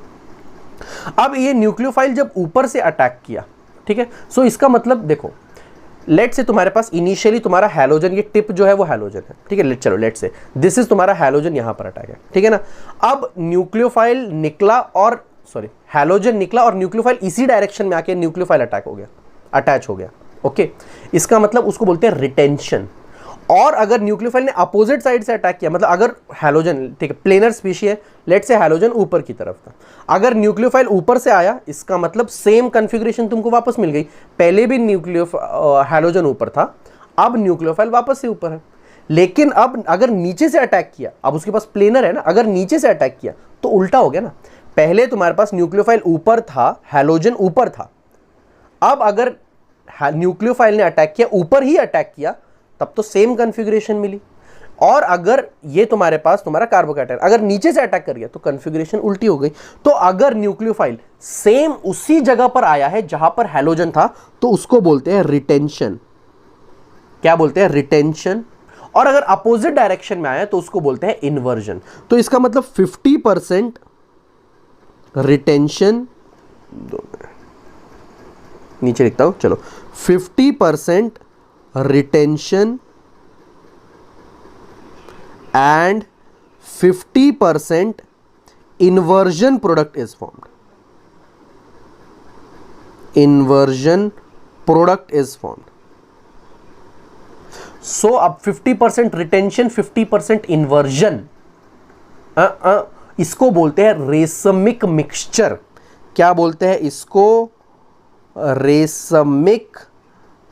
अब ये न्यूक्लियोफाइल जब ऊपर से अटैक किया, ठीक है, सो इसका मतलब देखो, लेट से तुम्हारे पास इनिशियली तुम्हारा हैलोजन, ये टिप जो है वो हैलोजन है, ठीक है। चलो लेट से दिस इज तुम्हारा हैलोजन, यहां पर अटैक है, ठीक है ना। अब न्यूक्लियोफाइल निकला और सॉरी हैलोजन निकला और न्यूक्लियोफाइल इसी डायरेक्शन में आके न्यूक्लियोफाइल अटैक हो गया, अटैच हो गया, ओके। इसका मतलब उसको बोलते हैं रिटेंशन। और अगर न्यूक्लियोफाइल ने अपोजिट साइड से अटैक किया, मतलब अगर हैलोजन, ठीक है, प्लेनर स्पीशी है, लेट से हैलोजन ऊपर की तरफ था, अगर न्यूक्लियोफाइल ऊपर से आया, इसका मतलब सेम कॉन्फ़िगरेशन तुमको वापस मिल गई। पहले भी हैलोजन ऊपर था, अब न्यूक्लियोफाइल वापस से ऊपर है। लेकिन अब अगर नीचे से अटैक किया, अब उसके पास प्लेनर है ना, अगर नीचे से अटैक किया तो उल्टा हो गया ना। पहले तुम्हारे पास न्यूक्लियोफाइल ऊपर था, हैलोजन ऊपर था, अब अगर न्यूक्लियोफाइल ने अटैक किया, ऊपर ही अटैक किया, तब तो सेम कॉन्फ़िगरेशन मिली। और अगर ये तुम्हारे पास तुम्हारा कार्बोकैटायन अगर नीचे से अटैक कर गया तो कॉन्फ़िगरेशन उल्टी हो गई। तो अगर न्यूक्लियोफाइल सेम उसी जगह पर आया है जहां पर हैलोजन था तो उसको बोलते हैं रिटेंशन। क्या बोलते हैं, रिटेंशन। और अगर अपोजिट डायरेक्शन में आया तो उसको बोलते हैं इन्वर्जन। तो इसका मतलब 50% रिटेंशन, नीचे लिखता हूं, चलो 50% retention and 50% inversion product is formed. Inversion product is formed. So अब 50% रिटेंशन, 50% इन्वर्जन, इसको बोलते हैं रेसमिक मिक्सचर. क्या बोलते हैं इसको? Racemic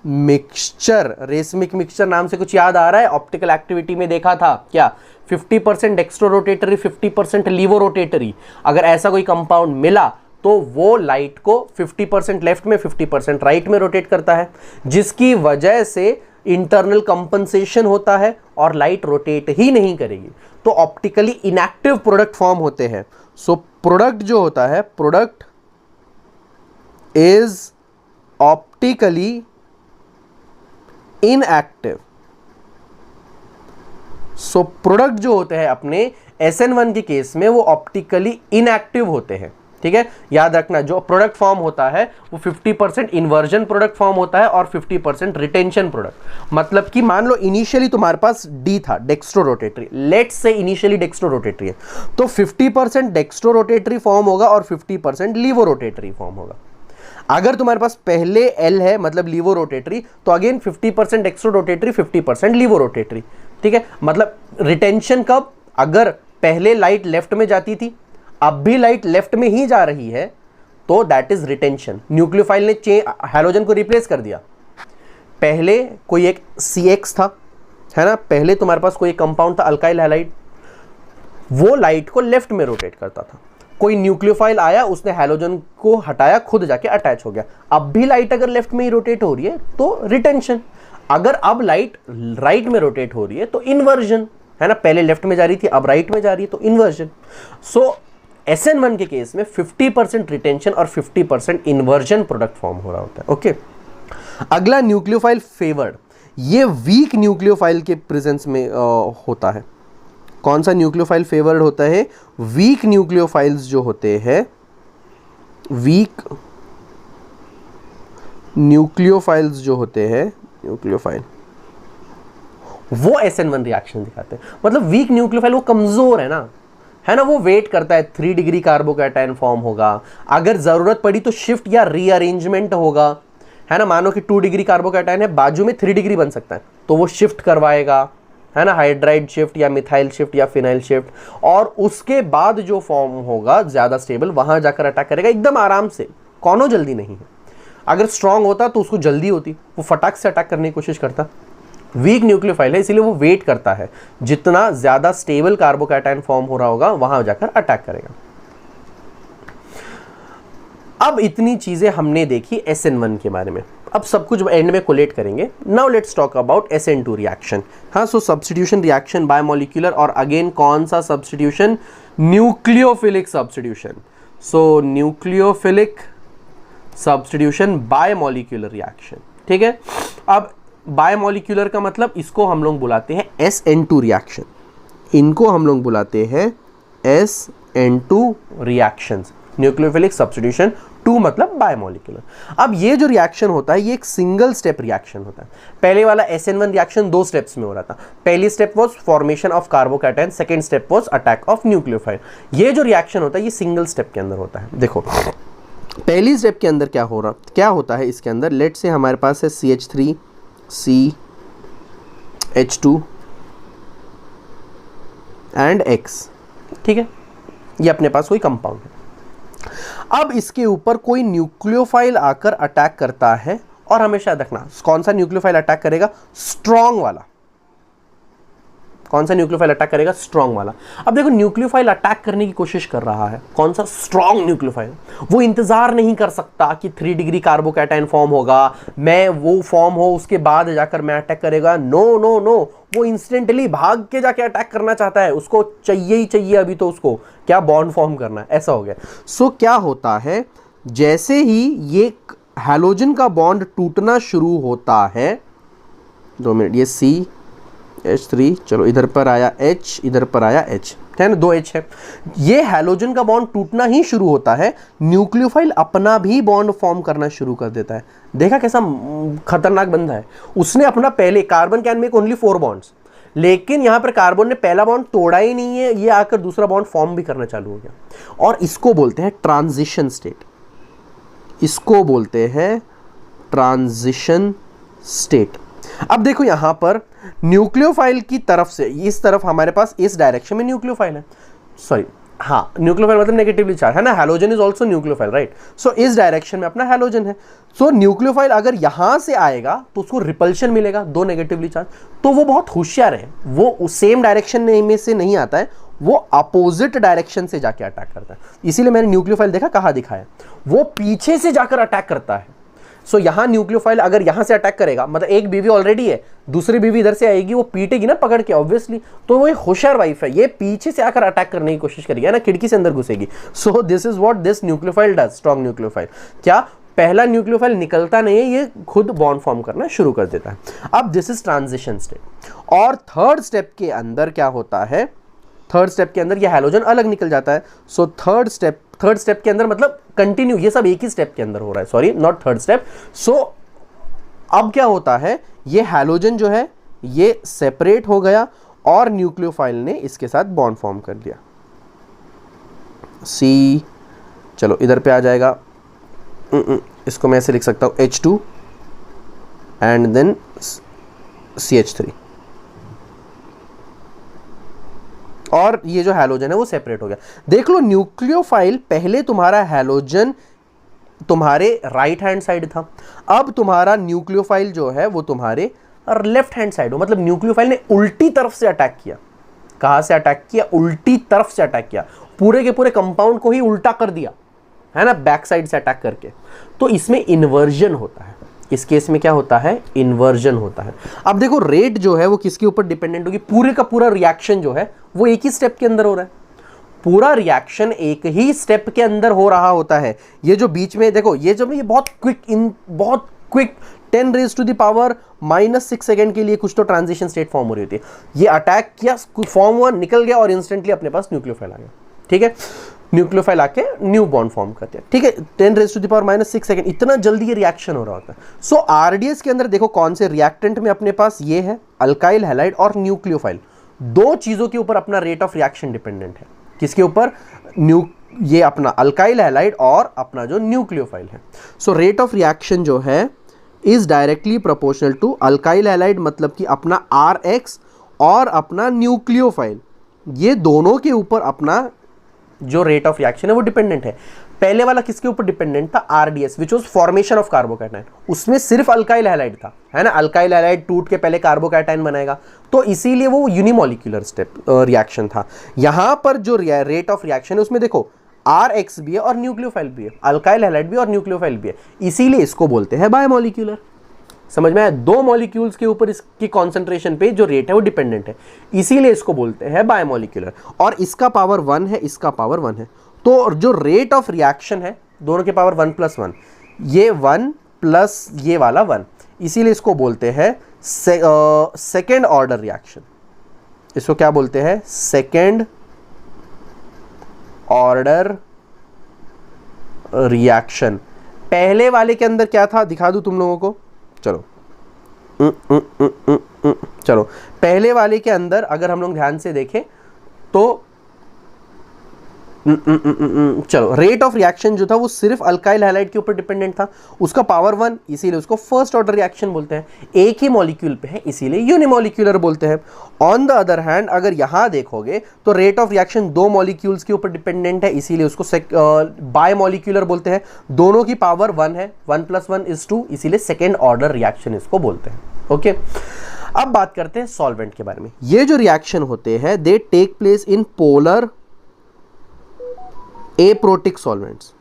mixture. रेसमिक मिक्सचर नाम से कुछ याद आ रहा है? ऑप्टिकल एक्टिविटी में देखा था क्या? 50% डेक्स्ट्रो रोटेटरी, 50% लीवो रोटेटरी. अगर ऐसा कोई कंपाउंड मिला तो वो लाइट को 50% लेफ्ट में, 50% राइट में रोटेट करता है, जिसकी वजह से इंटरनल कंपनसेशन होता है और लाइट रोटेट ही नहीं करेगी. तो ऑप्टिकली इनएक्टिव प्रोडक्ट फॉर्म होते हैं. सो प्रोडक्ट जो होता है, product is optically inactive. So product जो होते हैं अपने SN1 के केस में वो ऑप्टिकली इनएक्टिव होते हैं. ठीक है, याद रखना, जो प्रोडक्ट फॉर्म होता है वो 50% इन्वर्जन प्रोडक्ट फॉर्म होता है और 50% रिटेंशन प्रोडक्ट. मतलब कि मान लो इनिशियली तुम्हारे पास D था, dextro rotatory. Let's say initially dextro rotatory है, तो 50% डेक्स्ट्रो रोटेटरी फॉर्म होगा और 50% लीवो रोटेटरी फॉर्म होगा. अगर तुम्हारे पास पहले L है, मतलब लीवो रोटेटरी, तो again 50% dextro rotatory, 50% levo rotatory. ठीक है, मतलब रिटेंशन कब? अगर पहले लाइट लेफ्ट में जाती थी, अब भी लाइट लेफ्ट में ही जा रही है, तो दैट इज रिटेंशन. न्यूक्लियोफाइल ने हैलोजन को रिप्लेस कर दिया. पहले कोई एक CX था, है ना, पहले तुम्हारे पास कोई कंपाउंड था अल्काइल हैलाइड, वो लाइट को लेफ्ट में रोटेट करता था. कोई न्यूक्लियोफाइल आया, उसने हैलोजन को हटाया, खुद जाके अटैच हो गया. अब भी लाइट अगर लेफ्ट में ही रोटेट हो रही है तो रिटेंशन. अगर अब लाइट राइट में रोटेट हो रही है तो इन्वर्जन, है ना, पहले लेफ्ट में जा रही थी अब राइट में जा रही है तो इन्वर्जन. सो SN1 के केस में 50% रिटेंशन और 50% इन्वर्जन प्रोडक्ट फॉर्म हो रहा होता है. ओके, अगला न्यूक्लियोफाइल फेवर्ड. ये वीक न्यूक्लियोफाइल के प्रेजेंस में होता है. कौन सा न्यूक्लियोफाइल फेवर्ड होता है? वीक न्यूक्लियोफाइल्स जो होते हैं, वीक न्यूक्लियोफाइल्स जो होते हैं, न्यूक्लियोफाइल, वो SN1 रिएक्शन दिखाते हैं. मतलब वीक न्यूक्लियोफाइल वो कमजोर है ना, है ना, वो वेट करता है. 3 डिग्री कार्बोकैटायन फॉर्म होगा, अगर जरूरत पड़ी तो शिफ्ट या रीअरेंजमेंट होगा, है ना. मानो कि 2 डिग्री कार्बोकैटायन है, बाजू में 3 डिग्री बन सकता है, तो वो शिफ्ट करवाएगा, है ना, हाइड्राइड शिफ्ट या मिथाइल शिफ्ट या फिनाइल शिफ्ट, और उसके बाद जो फॉर्म होगा ज्यादा स्टेबल, वहां जाकर अटैक करेगा एकदम आराम से. कोनो जल्दी नहीं है. अगर स्ट्रांग होता तो उसको जल्दी होती, वो फटाक से अटैक करने की कोशिश करता. वीक न्यूक्लियोफाइल है इसीलिए वो वेट करता है, जितना ज्यादा स्टेबल कार्बोकैटायन फॉर्म हो रहा होगा वहां जाकर अटैक करेगा. अब इतनी चीजें हमने देखी SN1 के बारे में. अब सब कुछ एंड में कोलेट करेंगे. Now let's talk about SN2 reaction. हाँ, सो सब्स्टिट्यूशन रिएक्शन बायमोलिक्यूलर, और अगेन कौन सा substitution? Nucleophilic substitution. So nucleophilic substitution bimolecular reaction. ठीक है, अब बायमोलिक्यूलर का मतलब इसको हम लोग बुलाते हैं SN2 रिएक्शन. इनको हम लोग बुलाते हैं SN2 रिएक्शंस. न्यूक्लियोफिलिक सब्स्टिट्यूशन, 2 मतलब बायमोलिक्यूलर. अब ये जो रिएक्शन होता है ये एक सिंगल स्टेप रिएक्शन होता है. पहले वाला SN1 रिएक्शन 2 स्टेप्स में हो रहा था. पहली step was formation of carbocation, second step was attack of nucleophile. ये जो रिएक्शन होता है ये सिंगल स्टेप के अंदर होता है. देखो पहली स्टेप के अंदर क्या होता है इसके अंदर. लेट्स से हमारे पास है CH3 CH2 एंड X. ठीक है, ये अपने पास कोई कंपाउंड है. अब इसके ऊपर कोई न्यूक्लियोफाइल आकर अटैक करता है, और हमेशा रखना कौन सा न्यूक्लियोफाइल अटैक करेगा? स्ट्रॉन्ग वाला. कौन सा न्यूक्लियोफाइल अटैक करेगा? स्ट्रॉन्ग वाला. अब देखो न्यूक्लियोफाइल अटैक करने की कोशिश कर रहा है, कौन सा? Strong nucleophile. वो इंतजार नहीं कर सकता कि 3 डिग्री कार्बोकैटायन फॉर्म होगा, मैं वो फॉर्म हो उसके बाद जाकर मैं अटैक करेगा. नो नो नो, वो इंस्टेंटली भाग के जाके अटैक करना चाहता है. उसको चाहिए ही चाहिए अभी तो उसको क्या बॉन्ड फॉर्म करना है. ऐसा हो गया. सो क्या होता है, जैसे ही ये हैलोजन का बॉन्ड टूटना शुरू होता है, 2 मिनट, ये CH3, चलो इधर पर आया H, इधर पर आया H, है ना, 2 H है. ये हैलोजन का बॉन्ड टूटना ही शुरू होता है, न्यूक्लियोफाइल अपना भी बॉन्ड फॉर्म करना शुरू कर देता है. देखा कैसा खतरनाक बंदा है. उसने अपना पहले carbon can make only 4 bonds, लेकिन यहां पर कार्बन ने पहला बॉन्ड तोड़ा ही नहीं है, ये आकर दूसरा बॉन्ड फॉर्म भी करना चालू हो गया, और इसको बोलते हैं ट्रांजिशन स्टेट। इसको बोलते हैं ट्रांजिशन स्टेट। अब देखो यहां पर न्यूक्लियोफाइल की तरफ से इस तरफ हमारे पास इस डायरेक्शन में न्यूक्लियोफाइल है, सॉरी हाँ न्यूक्लियोफाइल मतलब नेगेटिवली चार्ज है ना, halogen is also nucleophile right. So इस डायरेक्शन में अपना हैलोजन है। सो न्यूक्लियोफाइल अगर यहां से आएगा तो उसको रिपल्शन मिलेगा, दो नेगेटिवली चार्ज, तो वो बहुत होशियार है, वो सेम डायरेक्शन में से नहीं आता है, वो अपोजिट डायरेक्शन से जाके अटैक करता है। इसीलिए मैंने न्यूक्लियोफाइल देखा कहां दिखाया, वो पीछे से जाकर अटैक करता है। सो यहां न्यूक्लियोफाइल अगर यहां से अटैक करेगा, मतलब एक बीवी ऑलरेडी है, दूसरी बीवी इधर से आएगी, वो पीटेगी ना पकड़ के ऑब्वियसली, तो वो एक होशियार वाइफ है, ये पीछे से आकर अटैक करने की कोशिश करेगी ना, खिड़की से अंदर घुसेगी। So this is what this nucleophile does, strong nucleophile. क्या पहला न्यूक्लियोफाइल निकलता नहीं है, ये खुद बॉन्ड फॉर्म करना शुरू कर देता है। अब दिस इज ट्रांजिशन स्टेट। और थर्ड स्टेप के अंदर क्या होता है, थर्ड स्टेप के अंदर ये हैलोजन अलग निकल जाता है। सो थर्ड स्टेप के अंदर मतलब कंटिन्यू, ये सब एक ही स्टेप के अंदर हो रहा है, सॉरी नॉट थर्ड स्टेप। सो अब क्या होता है, ये हैलोजन जो है ये सेपरेट हो गया और न्यूक्लियोफाइल ने इसके साथ बॉन्ड फॉर्म कर लिया। सी, चलो इधर पे आ जाएगा, इसको मैं ऐसे लिख सकता हूं H2 एंड देन CH3, और ये जो हैलोजन है वो सेपरेट हो गया। देख लो न्यूक्लियोफाइल पहले तुम्हारा हैलोजन तुम्हारे राइट हैंड साइड था, अब तुम्हारा न्यूक्लियोफाइल जो है वो तुम्हारे लेफ्ट हैंड साइड हो, मतलब न्यूक्लियोफाइल ने उल्टी तरफ से अटैक किया। कहां से अटैक किया, उल्टी तरफ से अटैक किया, पूरे के पूरे कंपाउंड को ही उल्टा कर दिया है ना, बैक साइड से अटैक करके। तो इसमें इन्वर्जन होता है, इस केस में क्या होता है, इन्वर्जन होता है। अब देखो रेट जो है वो किसके ऊपर डिपेंडेंट होगी, पूरे का पूरा रिएक्शन जो है वो एक ही स्टेप के अंदर हो रहा है, पूरा रिएक्शन एक ही स्टेप के अंदर हो रहा होता है। ये जो बीच में देखो, ये जो ये बहुत quick 10 raise to the power -6 second के लिए कुछ तो ट्रांजिशन स्टेट फॉर्म हो रही होती है। ये अटैक किया, फॉर्म हुआ, निकल गया और इंस्टेंटली अपने पास न्यूक्लियोफाइल आ गया। ठीक है, न्यूक्लियोफाइल आके न्यू बॉन्ड फॉर्म करते हैं। ठीक है, 10 raise to the power -6 second, इतना जल्दी ये रिएक्शन हो रहा होता है। सो आरडीएस के अंदर देखो कौन से रिएक्टेंट में अपने पास ये है, अल्काइल हैलाइड और न्यूक्लियोफाइल, दो चीजों के ऊपर अपना रेट ऑफ रिएक्शन डिपेंडेंट है। किसके ऊपर, ये अपना अल्काइल हैलाइड और अपना जो न्यूक्लियोफाइल है। सो रेट ऑफ रिएक्शन जो है is directly proportional to alkyl halide, मतलब कि अपना Rx और अपना न्यूक्लियोफाइल, ये दोनों के ऊपर अपना जो रेट ऑफ रिएक्शन है वो डिपेंडेंट है। पहले वाला किसके ऊपर डिपेंडेंट था, RDS, which was formation of carbocation, उसमें सिर्फ अल्काइल हैलाइड था, है ना, अल्काइल हैलाइड टूट के पहले कार्बोकैटायन बनेगा, तो इसीलिए वो यूनिमॉलिक्यूलर स्टेप रिएक्शन था। यहां पर जो रेट ऑफ रिएक्शन है उसमें देखो Rx भी है और न्यूक्लियोफाइल भी है, अल्काइल हैलाइड भी और न्यूक्लियोफाइल भी है, इसीलिए इसको बोलते हैं बायोमॉलिक्यूलर। समझ में आया, दो मॉलिक्यूल्स के ऊपर इसकी कॉन्सेंट्रेशन पे जो रेट है वो डिपेंडेंट है, इसीलिए इसको बोलते हैं बायोमॉलिक्यूलर। और इसका पावर 1 है, इसका पावर 1 है, तो जो रेट ऑफ रिएक्शन है दोनों के पावर 1 + 1, ये 1 प्लस ये वाला 1, इसीलिए इसको बोलते हैं सेकेंड ऑर्डर रिएक्शन। इसको क्या बोलते हैं, सेकेंड ऑर्डर रिएक्शन। पहले वाले के अंदर क्या था दिखा दूं तुम लोगों को, चलो चलो पहले वाले के अंदर अगर हम लोग ध्यान से देखें तो चलो रेट ऑफ रिएक्शन जो था वो सिर्फ अल्काइल हैलाइड के ऊपर डिपेंडेंट था, उसका पावर 1, इसीलिए उसको फर्स्ट ऑर्डर रिएक्शन बोलते हैं, एक ही मॉलिक्यूल पे है इसीलिए यूनिमॉलिक्यूलर बोलते हैं। ऑन द अदर हैंड अगर यहां देखोगे तो रेट ऑफ रिएक्शन दो मॉलिक्यूल्स के ऊपर डिपेंडेंट है, इसीलिए उसको बायमॉलिक्यूलर बोलते हैं, दोनों की पावर 1 है, 1 + 1 = 2, इसीलिए सेकेंड ऑर्डर रिएक्शन इसको बोलते हैं। ओके, अब बात करते हैं सॉल्वेंट के बारे में। ये जो रिएक्शन होते हैं they take place in polar aprotic solvents.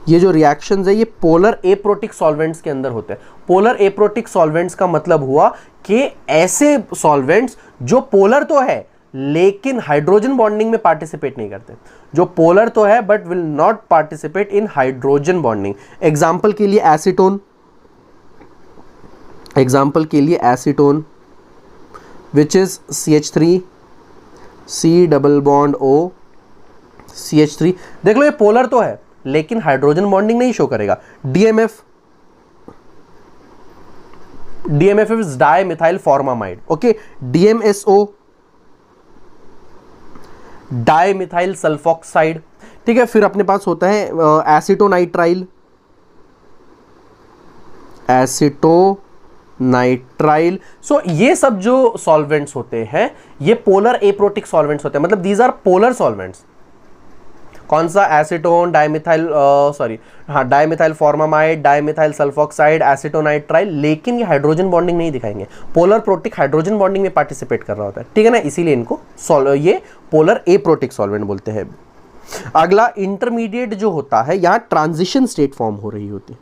ये जो रिएक्शंस है ये पोलर एप्रोटिक सॉल्वेंट्स के अंदर होते हैं। पोलर एप्रोटिक सॉल्वेंट्स का मतलब हुआ कि ऐसे सॉल्वेंट्स जो पोलर तो है लेकिन हाइड्रोजन बॉन्डिंग में पार्टिसिपेट नहीं करते, जो पोलर तो है but will not participate in hydrogen bonding. Example के लिए एसीटोन, एग्जाम्पल के लिए acetone which is CH3 C+O CH3, देख लो ये पोलर तो है लेकिन हाइड्रोजन बॉन्डिंग नहीं शो करेगा। DMF DMFO is di methyl formamide, okay. DMSO di methyl sulphoxide, ठीक है। फिर अपने पास होता है एसिटोनाइट्राइल, एसिटोनाइट्राइल। सो ये सब जो सॉल्वेंट्स होते हैं ये पोलर एप्रोटिक सॉल्वेंट्स होते हैं, मतलब दीज आर पोलर सॉल्वेंट्स। कौन सा? Acetone, dimethyl dimethyl formamide, dimethyl sulfoxide, acetonitrile. लेकिन ये हाइड्रोजन बॉन्डिंग नहीं दिखाएंगे, पोलर प्रोटिक हाइड्रोजन बॉन्डिंग में पार्टिसिपेट कर रहा होता है, ठीक है ना, इसीलिए इनको ये पोलर एप्रोटिक सॉल्वेंट बोलते हैं। अगला इंटरमीडिएट जो होता है, यहां ट्रांजिशन स्टेट फॉर्म हो रही होती है।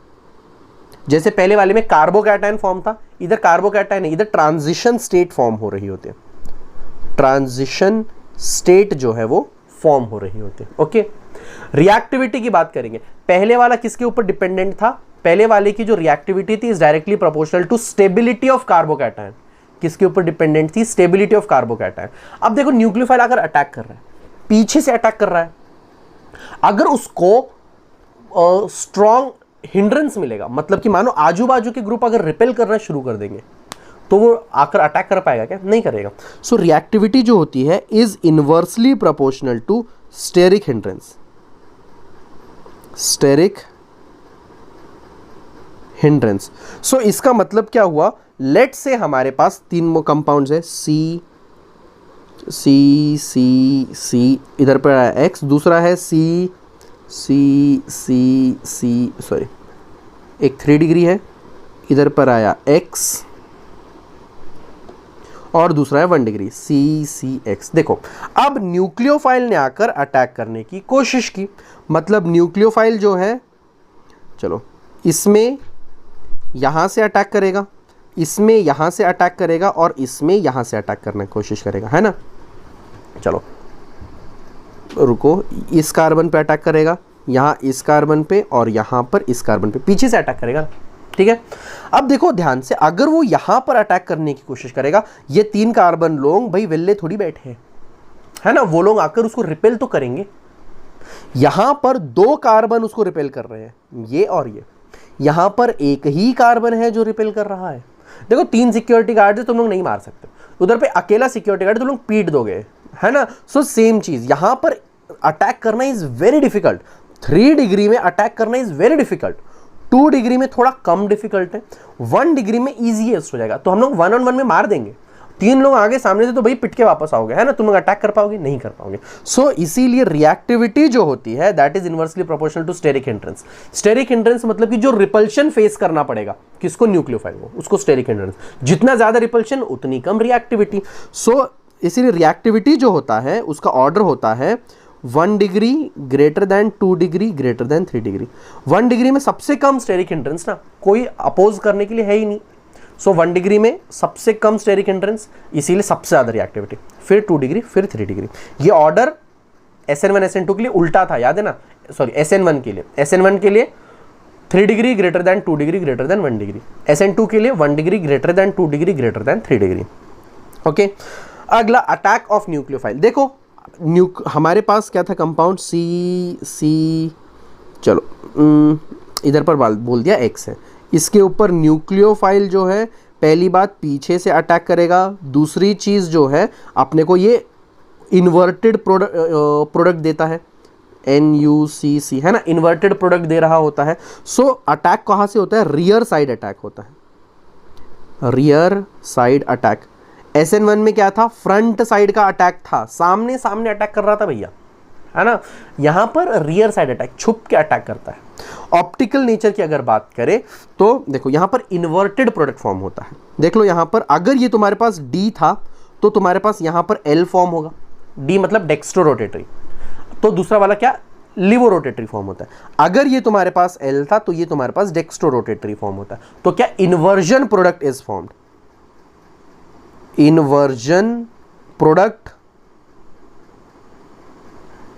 जैसे पहले वाले में कार्बोकैटायन फॉर्म था, इधर कार्बोकैटायन है, इधर ट्रांजिशन स्टेट फॉर्म हो रही होती है। ट्रांजिशन स्टेट जो है वो फॉर्म हो रही होती है, ओके। रिएक्टिविटी की बात करेंगे। पहले वाला किसके ऊपर डिपेंडेंट था? पहले वाले की जो रिएक्टिविटी थी is directly proportional to stability of carbocation. किसके ऊपर डिपेंडेंट थी? Stability of carbocation. अब देखो न्यूक्लियोफाइल अगर अटैक कर रहा है, पीछे से अटैक कर रहा है, अगर उसको स्ट्रॉन्ग हिंड्रेंस मिलेगा, मतलब कि मानो आजू बाजू के ग्रुप अगर रिपेल करना शुरू कर देंगे तो वो आकर अटैक कर पाएगा क्या? नहीं करेगा। सो रिएक्टिविटी जो होती है is inversely proportional to steric hindrance. Steric hindrance. So इसका मतलब क्या हुआ? लेट से हमारे पास तीन कंपाउंड्स है, सी सी सी सी, इधर पर आया एक्स, दूसरा है सी सी सी सी, सॉरी एक 3 डिग्री है, इधर पर आया एक्स, और दूसरा है 1 डिग्री, सी सी एक्स। देखो अब न्यूक्लियोफाइल ने आकर अटैक करने की कोशिश की, मतलब न्यूक्लियोफाइल जो है, चलो इसमें यहां से अटैक करेगा, इसमें यहां से अटैक करेगा, और इसमें यहां से अटैक करने की कोशिश करेगा, है ना। चलो रुको, इस कार्बन पे अटैक करेगा, यहां इस कार्बन पे, और यहां पर इस कार्बन पे, पीछे से अटैक करेगा, ठीक है। अब देखो ध्यान से, अगर वो यहां पर अटैक करने की कोशिश करेगा, ये 3 कार्बन लोग भाई वेल्ले थोड़ी बैठे हैं, है ना, वो लोग आकर उसको रिपेल तो करेंगे। यहां पर 2 कार्बन उसको रिपेल कर रहे हैं, ये और ये, यहां पर एक ही कार्बन है जो रिपेल कर रहा है। देखो 3 सिक्योरिटी गार्ड है, तुम लोग नहीं मार सकते, उधर पे अकेला सिक्योरिटी गार्ड तुम लोग पीट दोगे, है ना। सो सेम चीज यहां पर अटैक करना इज वेरी डिफिकल्ट। 3 डिग्री में अटैक करना इज वेरी डिफिकल्ट, 2 डिग्री में थोड़ा कम डिफिकल्ट है, 1 डिग्री में इजीएस्ट हो जाएगा। तो हम लोग 1 on 1 में मार देंगे, 3 लोग आगे सामने से तो भाई पिट के वापस आओगे, है ना, तुम लोग अटैक कर पाओगे? नहीं कर पाओगे। सो इसीलिए रिएक्टिविटी जो होती है that is inversely proportional to steric hindrance. Steric hindrance मतलब कि जो रिपल्शन फेस करना पड़ेगा किसको? न्यूक्लियोफाइल को, उसको स्टेरिक हिंड्रेंस। जितना ज्यादा रिपल्शन उतनी कम रिएक्टिविटी। सो इसीलिए रिएक्टिविटी जो होता है उसका ऑर्डर होता है 1 degree greater than 2 degree greater than 3 degree. 1 degree में सबसे कम स्टेरिक हिंड्रेंस ना, कोई अपोज करने के लिए है ही नहीं। सो 1 डिग्री में सबसे कम स्टेरिक हिंड्रेंस, इसीलिए सबसे ज्यादा रिएक्टिविटी, फिर 2 डिग्री, फिर 3 डिग्री। ये ऑर्डर SN1 SN2 के लिए उल्टा था, याद है ना, सॉरी SN1 के लिए, SN1 के लिए 3 degree greater than 2 degree greater than 1 degree, SN2 के लिए 1 degree greater than 2 degree greater than 3 degree, okay. अगला अटैक ऑफ न्यूक्लियोफाइल। देखो हमारे पास क्या था कंपाउंड? सी, चलो इधर पर बोल दिया एक्स है, इसके ऊपर न्यूक्लियोफाइल जो है पहली बात पीछे से अटैक करेगा, दूसरी चीज जो है अपने को ये इन्वर्टेड प्रोडक्ट देता है, NUCC, है ना, इन्वर्टेड प्रोडक्ट दे रहा होता है। सो अटैक कहाँ से होता है? रियर साइड अटैक होता है, रियर साइड अटैक। SN1 में क्या था? फ्रंट साइड का अटैक था, सामने सामने अटैक कर रहा था भैया, है ना। यहां पर रियर साइड अटैक, छुप के अटैक करता है। ऑप्टिकल नेचर की अगर बात करें तो देखो यहां पर इन्वर्टेड प्रोडक्ट फॉर्म होता है। देख लो यहां पर अगर ये तुम्हारे पास D था तो तुम्हारे पास यहां पर L फॉर्म होगा, D मतलब डेक्स्ट्रो रोटेटरी, तो दूसरा वाला क्या? लिवो रोटेटरी फॉर्म होता है। अगर ये तुम्हारे पास L था तो ये तुम्हारे पास डेक्स्ट्रो रोटेटरी फॉर्म होता है। तो क्या? Inversion product is formed, inversion product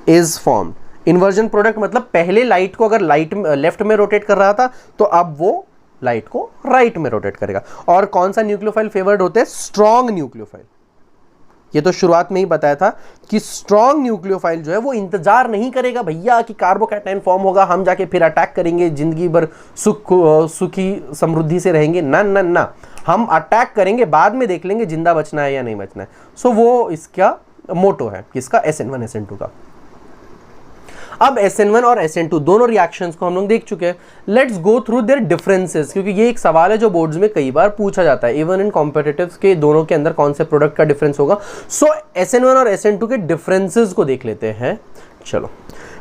is formed. Inversion product मतलब पहले लाइट को अगर लाइट लेफ्ट में रोटेट कर रहा था तो अब वो लाइट को राइट में रोटेट करेगा। और कौन सा न्यूक्लियोफाइल फेवर्ड होते हैं? Strong nucleophile. ये तो शुरुआत में ही बताया था कि स्ट्रॉन्ग न्यूक्लियोफाइल जो है वो इंतजार नहीं करेगा भैया कि कार्बोकैटायन फॉर्म होगा हम जाके फिर अटैक करेंगे, जिंदगी भर सुखी समृद्धि से रहेंगे, ना ना ना, हम अटैक करेंगे, बाद में देख लेंगे जिंदा बचना है या नहीं बचना है। सो वो इसका मोटो है किसका, SN1 SN2 का। अब SN1 और SN2 दोनों रिएक्शंस को हम लोग देख चुके हैं। Let's go through their differences, क्योंकि ये एक सवाल है जो बोर्ड्स में कई बार पूछा जाता है, इवन इन कॉम्पिटिटिव्स के दोनों के अंदर कौन से प्रोडक्ट का डिफरेंस होगा। सो SN1 और SN2 के डिफरेंसेस को देख लेते हैं। चलो,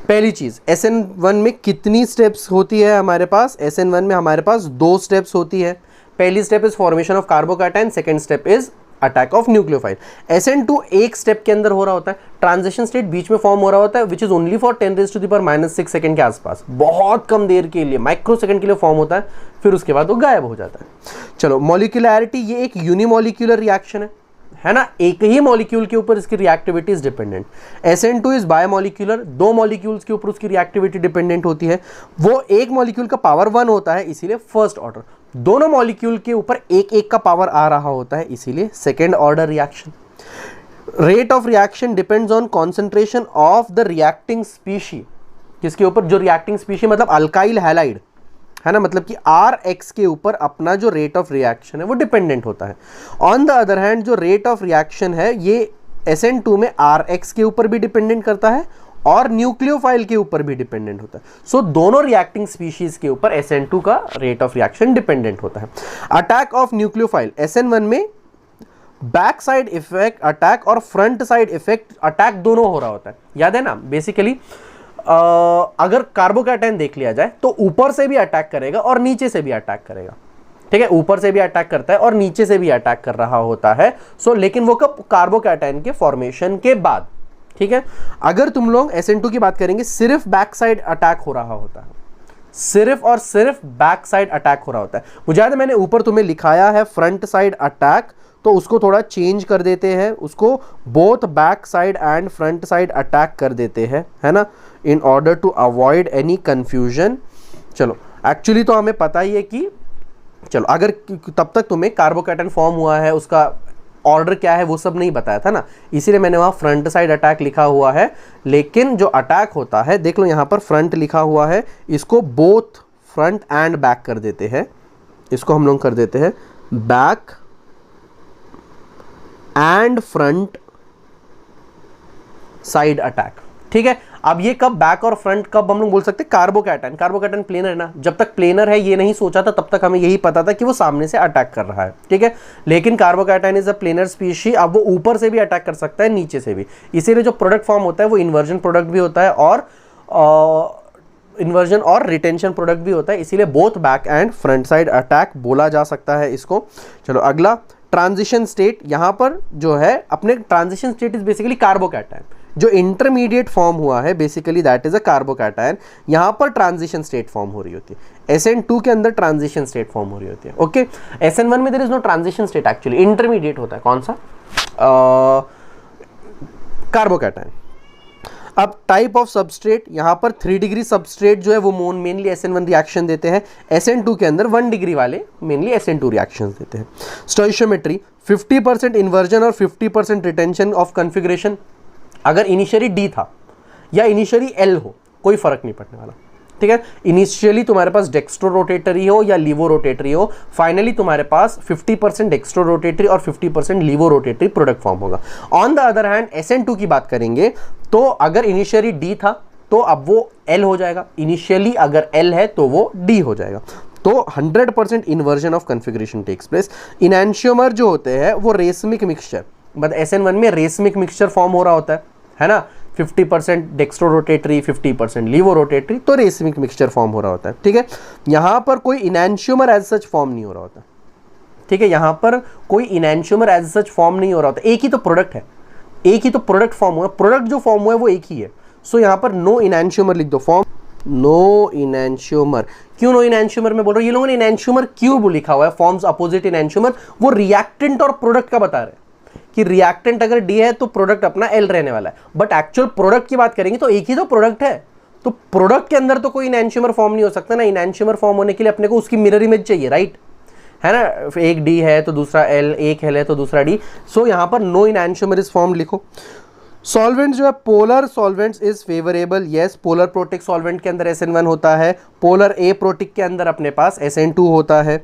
पहली चीज, SN1 में कितनी स्टेप्स होती है हमारे पास? SN1 में हमारे पास 2 स्टेप्स होती है। पहली step is formation of carbocation, second step is attack of nucleophile. SN2 एक स्टेप के अंदर हो रहा होता है, ट्रांजिशन स्टेट बीच में फॉर्म हो रहा होता है, which is only for 10⁻⁻⁶ second के आसपास, बहुत कम देर के लिए, माइक्रो सेकंड के लिए फॉर्म होता है, फिर उसके बाद वो गायब हो जाता है। चलो, मॉलिक्यूलैरिटी, ये एक यूनिमॉलिक्यूलर रिएक्शन है ना, एक ही मॉलिक्यूल के ऊपर इसकी reactivity is dependent. SN2 is biomolecular, 2 molecules के ऊपर उसकी रिएक्टिविटी डिपेंडेंट होती है। वो एक मॉलिक्यूल का पावर 1 होता है, इसीलिए फर्स्ट ऑर्डर। दोनों मॉलिक्यूल के ऊपर एक एक का पावर आ रहा होता है, इसीलिए second order reaction. Rate of reaction depends on concentration of the reacting species, जिसके ऊपर जो रिएक्टिंग स्पीशी मतलब अल्काइल हैलाइड है ना, मतलब कि Rx के ऊपर अपना जो रेट ऑफ रिएक्शन है वो डिपेंडेंट होता है। ऑन द अदर हैंड जो रेट ऑफ रिएक्शन है ये SN2 में Rx के ऊपर भी डिपेंडेंट करता है और न्यूक्लियोफाइल के ऊपर भी डिपेंडेंट होता है। सो दोनों रिएक्टिंग स्पीशीज के ऊपर SN2 का रेट ऑफ रिएक्शन डिपेंडेंट होता है। अटैक ऑफ न्यूक्लियोफाइल, SN1 में बैक साइड इफेक्ट अटैक और फ्रंट साइड इफेक्ट अटैक दोनों हो रहा होता है। याद है ना, बेसिकली अगर कार्बोकैटायन देख लिया जाए तो ऊपर से भी अटैक करेगा और नीचे से भी अटैक करेगा, ठीक है, ऊपर से भी अटैक करता है और नीचे से भी अटैक कर रहा होता है। सो लेकिन वो कब, कार्बोकैटायन के फॉर्मेशन के बाद, ठीक है। अगर तुम लोग SN2 की बात करेंगे, सिर्फ बैक साइड अटैक हो रहा होता है, सिर्फ और सिर्फ बैक साइड अटैक हो रहा होता है। मुझे याद है मैंने ऊपर तुम्हें लिखाया है फ्रंट साइड अटैक, तो उसको थोड़ा चेंज कर देते हैं, उसको both back side and front side attack कर देते हैं, है ना, in order to avoid any confusion. चलो, एक्चुअली तो हमें पता ही है कि चलो, अगर तब तक तुम्हें कार्बोकैटायन फॉर्म हुआ है, उसका ऑर्डर क्या है वो सब नहीं बताया था ना, इसीलिए मैंने वहाँ फ्रंट साइड अटैक लिखा हुआ है। लेकिन जो अटैक होता है, देख लो यहाँ पर फ्रंट लिखा हुआ है, इसको बोथ फ्रंट एंड बैक कर देते हैं, इसको हम लोग कर देते हैं back and front side attack, ठीक है। अब ये कब बैक और फ्रंट कब हम लोग बोल सकते हैं? कार्बोकैटायन प्लेनर है ना, जब तक प्लेनर है ये नहीं सोचा था, तब तक हमें यही पता था कि वो सामने से अटैक कर रहा है, ठीक है। लेकिन carbocation is a planar species, अब वो ऊपर से भी अटैक कर सकता है, नीचे से भी, इसीलिए जो प्रोडक्ट फॉर्म होता है वो इन्वर्जन प्रोडक्ट भी होता है और इन्वर्जन और रिटेंशन प्रोडक्ट भी होता है, इसीलिए both back and front side attack बोला जा सकता है इसको। चलो अगला, ट्रांजिशन स्टेट। यहां पर जो है अपने transition state is basically carbocation, जो इंटरमीडिएट फॉर्म हुआ है basically that is a carbocation, यहां पर ट्रांजिशन स्टेट फॉर्म हो रही होती है। SN2 के अंदर ट्रांजिशन स्टेट फॉर्म हो रही होती है, ओके। SN1 में there is no transition state, actually intermediate होता है, कौन सा? कार्बोकैटायन। अब टाइप ऑफ सबस्ट्रेट, यहां पर 3 डिग्री सबस्ट्रेट जो है वो मेनली SN1 रिएक्शन देते हैं, SN2 के अंदर 1 डिग्री वाले मेनली SN2 रिएक्शंस देते हैं। स्टोइशियोमेट्री, 50% इन्वर्जन और 50% रिटेंशन ऑफ कॉन्फ़िगरेशन। अगर इनिशियली D था या इनिशियली L हो, कोई फर्क नहीं पड़ने वाला, ठीक है। इनिशियली तुम्हारे पास डेक्स्ट्रो रोटेटरी हो या लीवो रोटेटरी हो, फाइनली तुम्हारे पास 50% डेक्स्ट्रो रोटेटरी और 50% लीवो रोटेटरी प्रोडक्ट फॉर्म होगा। On the other hand SN2 की बात करेंगे तो अगर इनिशियली D था तो अब वो L हो जाएगा, इनिशियली अगर L है तो वो D हो जाएगा। तो 100% inversion of configuration takes place. Enantiomer जो होते हैं वो रेसमिक मिक्सचर, मतलब SN1 में रेसमिक मिक्सचर फॉर्म हो रहा होता है ना, 50% डेक्स्ट्रो रोटेटरी 50% लीवो रोटेटरी, तो रेसमिक मिक्सचर फॉर्म हो रहा होता है, ठीक है। यहां पर कोई इनैंशियोमर एज सच फॉर्म नहीं हो रहा होता, ठीक है, यहां पर कोई इनैंशियोमर एज सच फॉर्म नहीं हो रहा होता, एक ही तो प्रोडक्ट है, एक ही तो प्रोडक्ट फॉर्म हुआ, प्रोडक्ट जो फॉर्म हुआ है वो एक ही है। सो यहां पर नो इनैंशियोमर लिख दो, फॉर्म नो इनैंशियोमर। क्यों नो इनैंशियोमर में बोल रहा हूं? ये लोगों ने इनैंशियोमर क्यों लिखा हुआ है, फॉर्म्स अपोजिट इनैंशियोमर, वो रिएक्टेंट और प्रोडक्ट का बता रहे हैं कि रिएक्टेंट अगर D है तो प्रोडक्ट अपना L रहने वाला है, बट एक्चुअल प्रोडक्ट की बात करेंगे तो एक ही तो प्रोडक्ट है, तो प्रोडक्ट के अंदर तो कोई इनैंशियोमर फॉर्म नहीं हो सकता ना। इनैंशियोमर फॉर्म होने के लिए अपने को उसकी मिरर इमेज चाहिए, राइट, है ना। एक D है तो दूसरा L, एक L है तो दूसरा D। सो यहां पर नो इनैंशियोमर इज फॉर्म लिखो। सॉल्वेंट जो है, polar solvents is favourable, yes. Polar protic solvent के अंदर SN1 होता है, पोलर ए प्रोटिक के अंदर अपने पास SN2 होता है।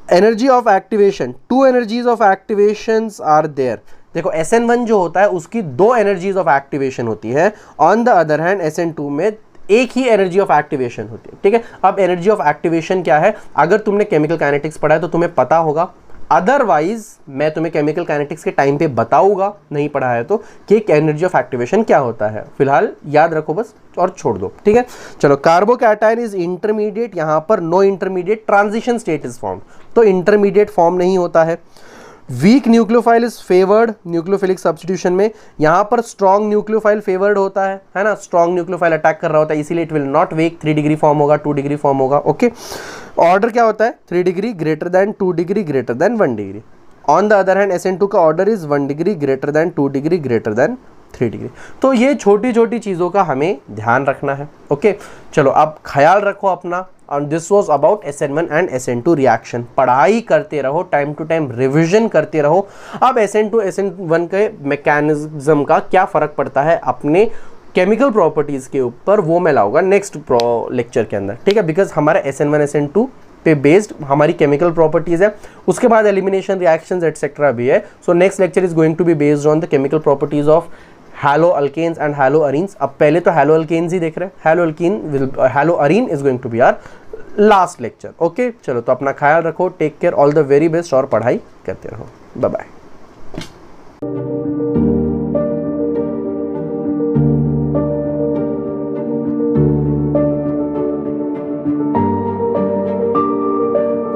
Energy of activation, 2 energies of activations are there. देखो SN1 जो होता है उसकी 2 एनर्जीज ऑफ एक्टिवेशन होती है, on the other hand SN2 में एक ही एनर्जी ऑफ एक्टिवेशन होती है, ठीक है। अब एनर्जी ऑफ एक्टिवेशन क्या है, अगर तुमने केमिकल काइनेटिक्स पढ़ा है तो तुम्हें पता होगा, अदरवाइज मैं तुम्हें केमिकल काइनेटिक्स के टाइम पे बताऊंगा, नहीं पढ़ा है तो, कि एनर्जी ऑफ एक्टिवेशन क्या होता है। फिलहाल याद रखो बस और छोड़ दो, ठीक है। चलो, कार्बोकैटायन इज इंटरमीडिएट, यहां पर no intermediate transition state is form, तो इंटरमीडिएट फॉर्म नहीं होता है। Weak nucleophile is favoured nucleophilic substitution में, यहां पर स्ट्रॉन्ग न्यूक्लियोफाइल फेवर्ड होता है ना, स्ट्रॉन्ग न्यूक्लियोफाइल अटैक कर रहा होता है, इसीलिए it will not wake, 3 degree form होगा, 2 डिग्री फॉर्म होगा, ओके। ऑर्डर क्या होता है, 3 degree greater than 2 degree greater than 1 degree. On the other hand SN2 का order is 1 degree greater than 2 degree greater than 3 degree. तो ये छोटी छोटी चीज़ों का हमें ध्यान रखना है, ओके। चलो, अब ख्याल रखो अपना। और this was about SN1 and SN2 reaction. पढ़ाई करते रहो, टाइम टू टाइम रिविजन करते रहो। अब SN2 SN1 के मैकेनिज्म का क्या फ़र्क पड़ता है अपने केमिकल प्रॉपर्टीज़ के ऊपर, वो मैं लाऊंगा नेक्स्ट लेक्चर के अंदर, ठीक है। बिकॉज हमारा SN1 SN2 पे बेस्ड हमारी केमिकल प्रॉपर्टीज़ है, उसके बाद एलिमिनेशन रिएक्शंस एटसेट्रा भी है। So next lecture is going to be based on the chemical properties of halo alkanes and halo arenes. अब पहले तो हैलो अल्केन्स ही देख रहे हैं, halo arene is going to be our last lecture, okay. चलो, तो अपना ख्याल रखो, take care, all the very best और पढ़ाई करते रहो। Bye bye.